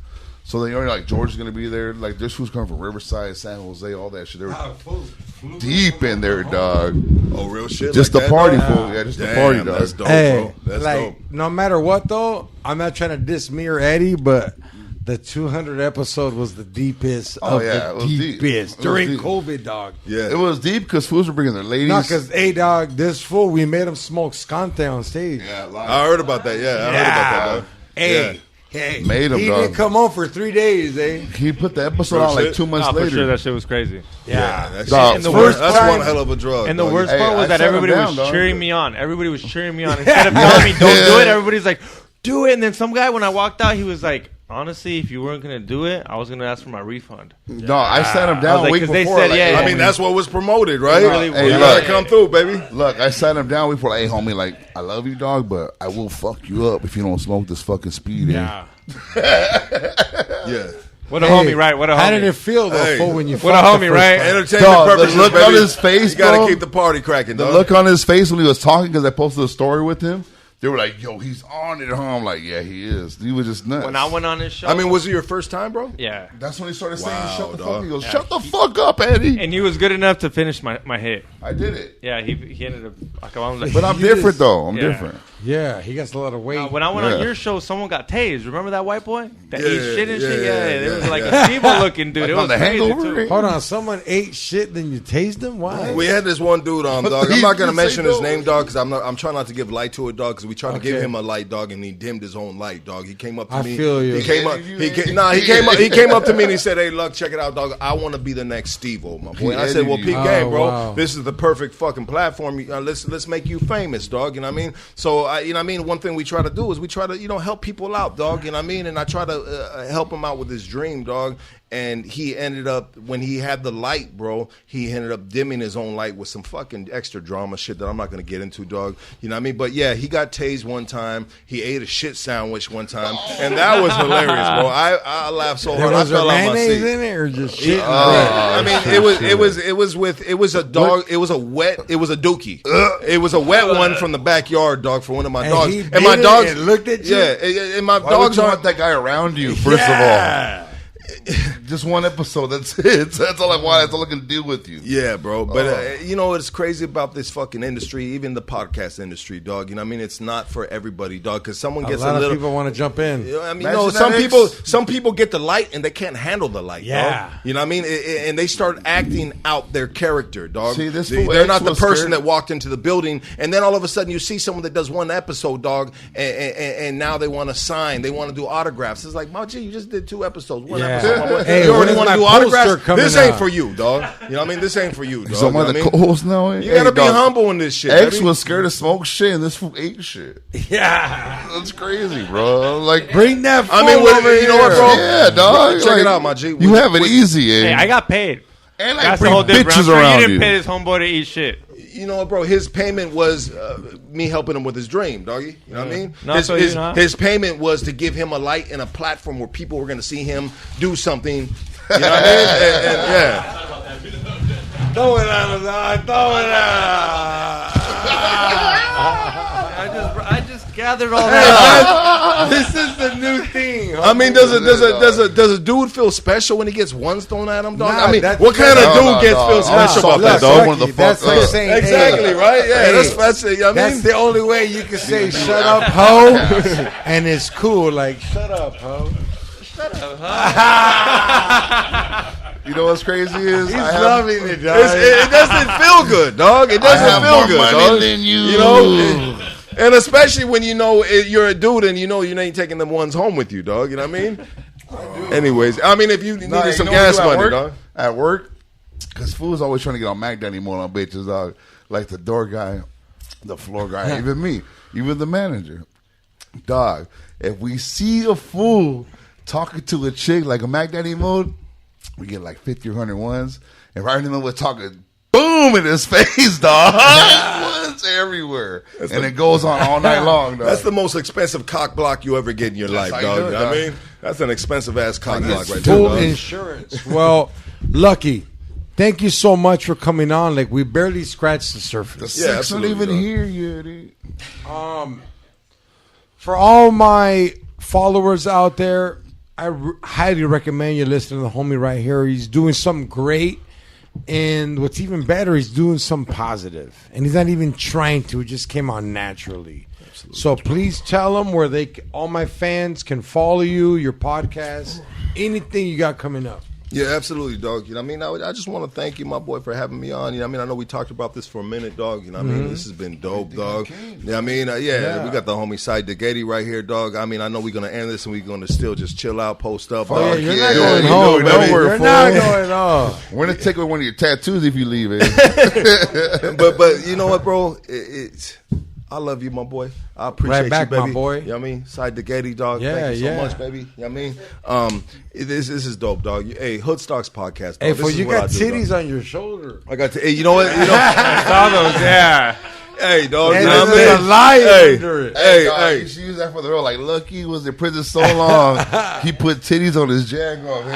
So then you're like, George is gonna be there. Like there's who's coming from Riverside, San Jose, all that shit. They were deep in there, dog. Oh, real shit. Just like the that, party, dog? fool. Yeah, just the Damn, party, dog. That's dope, Hey, bro. That's like, dope. no matter what, though, I'm not trying to diss me or Eddie, but the 200 episode was the deepest Oh, of yeah, it the was deep. deepest It was during deep. COVID, dog. Yeah. It was deep because fools were bringing their ladies. No, because, hey, dog, this fool, we made him smoke scante on stage. yeah, live. I heard about that. Yeah, I heard about that, dog. Hey, hey. Made him, he dog. didn't come on for 3 days, eh? He put the episode Real out like shit? 2 months Nah, for later. sure, that shit was crazy. Yeah, that Dog, shit- the that's worst one time- hell of a drug. And the dog. worst Hey, part was I that sat him everybody down, was dog. cheering me on. Everybody was cheering me on. Instead of telling me, don't do it, everybody's like, do it. And then some guy, when I walked out, he was like, honestly, if you weren't going to do it, I was going to ask for my refund. No, I sat him I down was like, a week 'cause before. they said, like, yeah, hey, I yeah. mean, that's what was promoted, right? Really Hey, You look. gotta come through, baby. Look, I sat him down before, like, hey, homie, like, I love you, dog, but I will fuck you up if you don't smoke this fucking speed. Yeah. Yeah. What a Hey, homie, right? What a homie. How did it feel, though, Hey. fool, when you What a fucked the homie, first right? time? Entertainment Dog, the purposes, look baby. on his face, You gotta bro. keep the party cracking, The dog. look on his face when he was talking, because I posted a story with him, they were like, yo, he's on it, huh? I'm like, yeah, he is. He was just nuts. When I went on his show. I mean, was it your first time, bro? yeah. That's when he started saying, Wow, shut the dog. fuck up. He goes, shut the fuck up, Eddie. And he was good enough to finish my hit. I did it. Yeah, he ended up. I was like, But I'm You different, just- though. I'm Yeah. different. Yeah, he gets a lot of weight. when I went on Yeah. your show, someone got tased. Remember that white boy that Yeah, ate shit and shit? yeah, Yeah, it yeah, was like yeah. a evil looking dude. Like it on was The crazy Hangover? too. Hold on, someone ate shit, then you tased him? Why? We had this one dude on, dog. I'm He not gonna didn't mention say his no. name, dog, because I'm trying not to give light to it, dog. Because we trying to give Okay. him a light, dog, and he dimmed his own light, dog. He came up to I me. feel you. He came up. Yeah, He you- came up. He came up to me and he said, "Hey, look, check it out, dog. I want to be the next Steve-O, my boy." And I said, "Well, peak Oh, game, bro. wow. This is the perfect fucking platform. Let's make you famous, dog. You know what I mean? So, you know what I mean? One thing we try to do is we try to, help people out, dog. You know what I mean? And I try to help him out with his dream, dog. And he ended up, when he had the light, bro, he ended up dimming his own light with some fucking extra drama shit that I'm not going to get into, dog. You know what I mean? But yeah, he got tased one time. He ate a shit sandwich one time. And that was hilarious, bro. I laughed so There hard. I was there fell out my mayonnaise seat. in it or just shit? I mean, it was a dog. It was a dookie. It was a wet one from the backyard, dog, for one of my And dogs. he And my bit it dogs and looked at you? Yeah, and my Why would dogs you aren't want that guy around you, first Yeah. Just one episode. That's it. That's all I want. That's all I can deal with you. Yeah, bro. But you know what's crazy about this fucking industry, even the podcast industry, dog. You know what I mean? It's not for everybody, dog. Because someone gets a lot of people want to jump in. You know what I mean, Imagine no, that some people get the light and they can't handle the light. Yeah. Dog. You know what I mean? And they start acting out their character, dog. See, this they're fool not the was person scared. that walked into the building, and then all of a sudden you see someone that does one episode, dog, and now they want to sign, they want to do autographs. It's like, G, you just did 2 episodes, one Yeah. episode. My boy. Hey, you already when want is to do my poster autographs? coming This ain't out? for you, dog. You know what I mean? This ain't for you, dog. So am I You know the what I mean? co-host now? You gotta be humble in this shit. X baby. was scared to smoke shit, and this fool ate shit. Yeah. That's crazy, bro. Like, Bring that phone I mean, over you know what, here. bro? yeah, dog. Check it out, my G. You have it easy, eh? Hey, I got paid. and That's like the bring whole difference. bitches I'm sure around you didn't you. pay this homeboy to eat shit. You know what, bro? His payment was me helping him with his dream, doggy. You know what I mean? Not so you know. His payment was to give him a light and a platform where people were going to see him do something. You know what I mean? And yeah. Throw it out, throw it out. I just gathered all that. This is the new thing. I mean, does a dude feel special when he gets ones thrown at him, dog? Nah, I mean, that's- what kind of No, dude gets feel special Nah, about that, dog. dog? One of the That's fuck like up. saying, Exactly, hey, right? Yeah, hey, that's you know what I that's mean? the only way you can say "shut up, ho," and it's cool. Like "shut up, ho." You know what's crazy is He's I have, loving it, dog. It doesn't feel good, dog. It I doesn't have feel more good, money dog. than you. You know, and especially when you know you're a dude and you know you ain't taking them ones home with you, dog. You know what I mean? Anyways, I mean, if you needed Nah, some you know what gas we do at money, work? dog. At work, because fool's always trying to get on Mac Daddy more on bitches, dog. Like the door guy, the floor guy, even me, even the manager. Dog, if we see a fool talking to a chick like a Mac Daddy mode, we get like 50 or 100 ones. And right in the middle, we're talking boom in his face, dog. Ones everywhere. And it goes on all night long, dog. That's the most expensive cock block you ever get in your life, how you dog. do it, You know what I dog. mean? That's an expensive ass cock block right there, Full dog. insurance. Well, Lucky, thank you so much for coming on. Like we barely scratched the The surface. sex not absolutely, even dog. here yet. For all my followers out there, I highly recommend you listen to the homie right here. He's doing something great. And what's even better, he's doing something positive. And he's not even trying to. It just came on naturally. Absolutely. So please tell them where all my fans can follow you, your podcast, anything you got coming up. Yeah, absolutely, dog. You know what I mean? I just want to thank you, my boy, for having me on. You know what I mean? I know we talked about this for a minute, dog. You know what I mean? This has been dope, dog. You know what I mean? Yeah, we got the homie Sidedick Eddie right here, dog. I mean, I know we're going to end this and we're going to still just chill out, post up, Oh, yeah, dog. you're yeah, not you going know home. it, Don't don't worry, worry, you're fool. not going home. We're going to take away one of your tattoos if you leave it. But you know what, bro? It's I love you, my boy. I appreciate Right back, you, baby. my boy. You know what I mean? Sidedick Eddie, dog. Yeah, Thank you so yeah. much, baby. You know what I mean? This is dope, dog. Hey, Hoodstocks podcast, dog. Hey, This for is you what I got do, titties dog. on your shoulder. I got to. Hey, you know what? You know, Saw those, yeah. hey, dog. And you know what there's I a mean? lion Hey, under it. hey, dog, hey. You should use that for the real. Like, Lucky was in prison so long, he put titties on his Jaguar. Hey,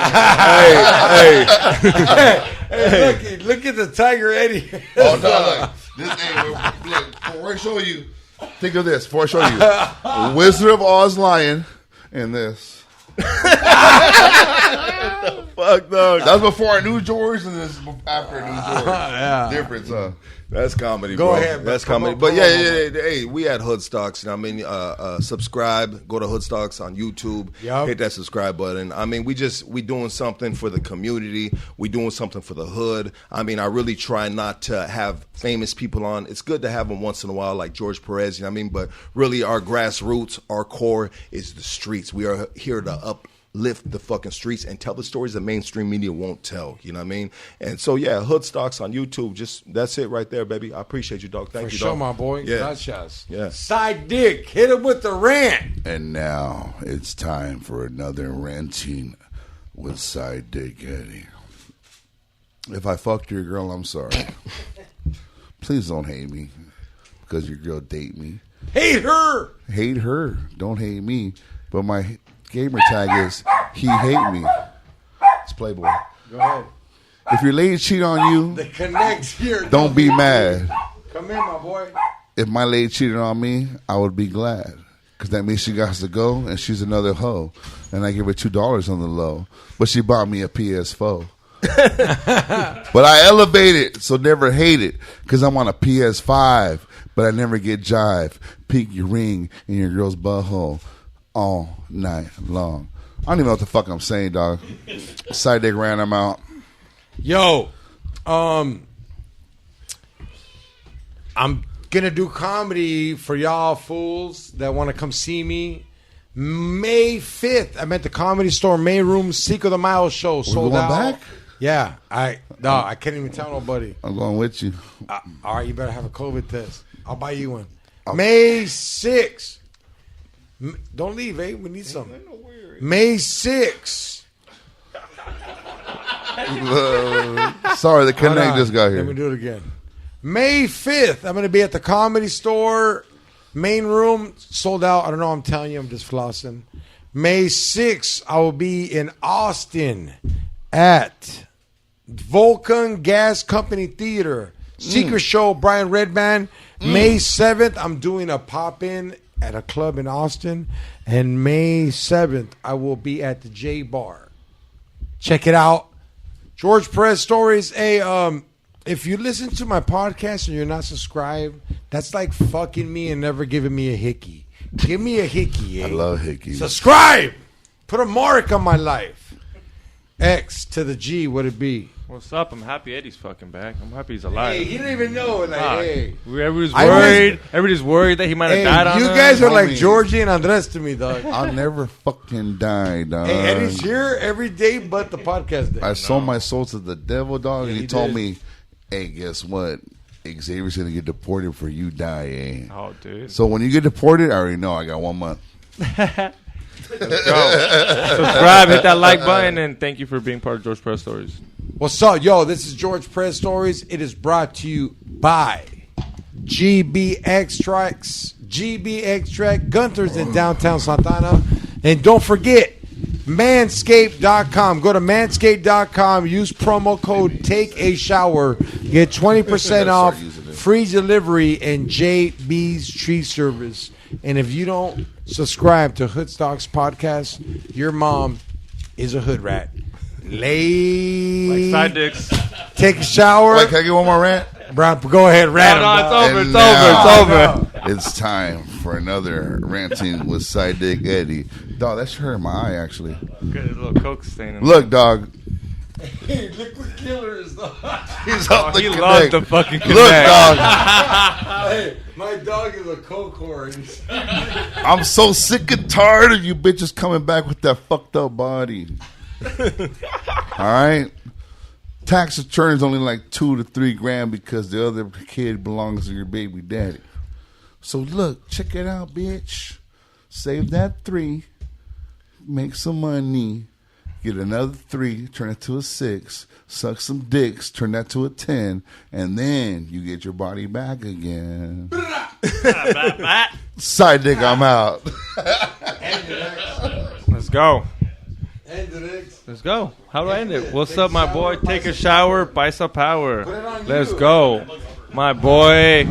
Look at the Tiger Eddie. Oh, no, look. This, hey, look, before I show you, think of this. Before I show you, Wizard of Oz lion and this. fuck, dog. That's before I knew George, and this is after I knew George. Yeah. Difference, huh? That's comedy, Go bro. ahead, That's come comedy. on, But come yeah, on. hey, we at Hoodstocks. You know what I mean? Subscribe. Go to Hoodstocks on YouTube. Yup. Hit that subscribe button. I mean, we doing something for the community. We doing something for the hood. I mean, I really try not to have famous people on. It's good to have them once in a while, like George Perez. You know what I mean? But really, our grassroots, our core is the streets. We are here to uplift the fucking streets and tell the stories that mainstream media won't tell. You know what I mean? And so yeah, Hoodstocks on YouTube. Just that's it right there, baby. I appreciate you, dog. Thank For you, sure, dog. my boy. Yeah. Gracias. Yeah. Side dick. Hit him with the rant. And now it's time for another ranting with Sidedick Eddie. If I fucked your girl, I'm sorry. Please don't hate me because your girl date me. Hate her. Hate her. Don't hate me. But my gamer tag is he hate me. It's Playboy. Go ahead. If your lady cheat on you, The connects here. don't be mad. Come here, my boy. If my lady cheated on me, I would be glad. because that means she got to go, and she's another hoe. And I give her $2 on the low. But she bought me a PS4. But I elevate it, so never hate it, because I'm on a PS5, but I never get jive. Peek your ring in your girl's butthole all night long. I don't even know what the fuck I'm saying, dog. Sidedick Rant, I'm out. Yo, I'm gonna do comedy for y'all fools that want to come see me. May 5th, I'm at the Comedy Store main room. Cinco de Mayo show sold going out. back? Yeah, I can't even tell nobody. I'm going with you. All right, you better have a COVID test. I'll buy you one. May 6th. Don't leave, eh? We need some. May 6th. Sorry, the connect just got here. Let me do it again. May 5th, I'm going to be at the Comedy Store. Main room, sold out. I don't know, I'm telling you, I'm just flossing. May 6th, I will be in Austin at Vulcan Gas Company Theater. Secret show, Brian Redman. May 7th, I'm doing a pop-in at a club in Austin. And May 7th, I will be at the J Bar. Check it out. George Perez Stories. Hey, if you listen to my podcast and you're not subscribed, that's like fucking me and never giving me a hickey. Give me a hickey, eh? I love hickeys. Subscribe. Put a mark on my life. X to the G, would it be? What's up? I'm happy Eddie's fucking back. I'm happy he's alive. Hey, he didn't even know. Like, hey. Everybody's worried. Everybody's worried that he might have died on you us. guys are like Homie. Georgie and Andres to me, dog. I'll never fucking die, dog. Hey, Eddie's here every day but the podcast day. I sold my soul to the devil, dog, and he he told did. me, hey, guess what? Xavier's going to get deported for you dying. Oh, dude. So when you get deported, I already know I got 1 month. Let's go. Subscribe, hit that like button, and thank you for being part of George Press Stories. What's up, yo? This is George Press Stories. It is brought to you by GBX Tracks, GBX Track, Gunther's in downtown Santana. And don't forget, Manscaped.com. Go to Manscaped.com. Use promo code Take a Shower. Get 20% off, free delivery, and JB's Tree Service. And if you don't subscribe to Hoodstocks podcast, your mom is a hood rat. Lay. Like side dicks. Take a shower. Wait, can I get one more rant? Bro, go ahead, rant. No, it's over. And It's now- over. It's over. It's time for another ranting with Sidedick Eddie. Dog, that's hurt my eye, actually. Good little coke stain. In Look, dog. Hey, liquid killers. He's there. up the He connect. loves the fucking connect. Look, dog. Hey, my dog is a coke whore. I'm so sick and tired of you bitches coming back with that fucked up body. All right? Tax return is only like $2 to $3 grand because the other kid belongs to your baby daddy. So look, check it out, bitch. Save that 3, make some money, get another 3, turn it to a 6, suck some dicks, turn that to a 10, and then you get your body back again. Side dick, I'm out. Let's go. End the next. Let's go. How do I end it? What's up, my boy? Take a shower, buy some power. Put it on Let's you. go. My boy.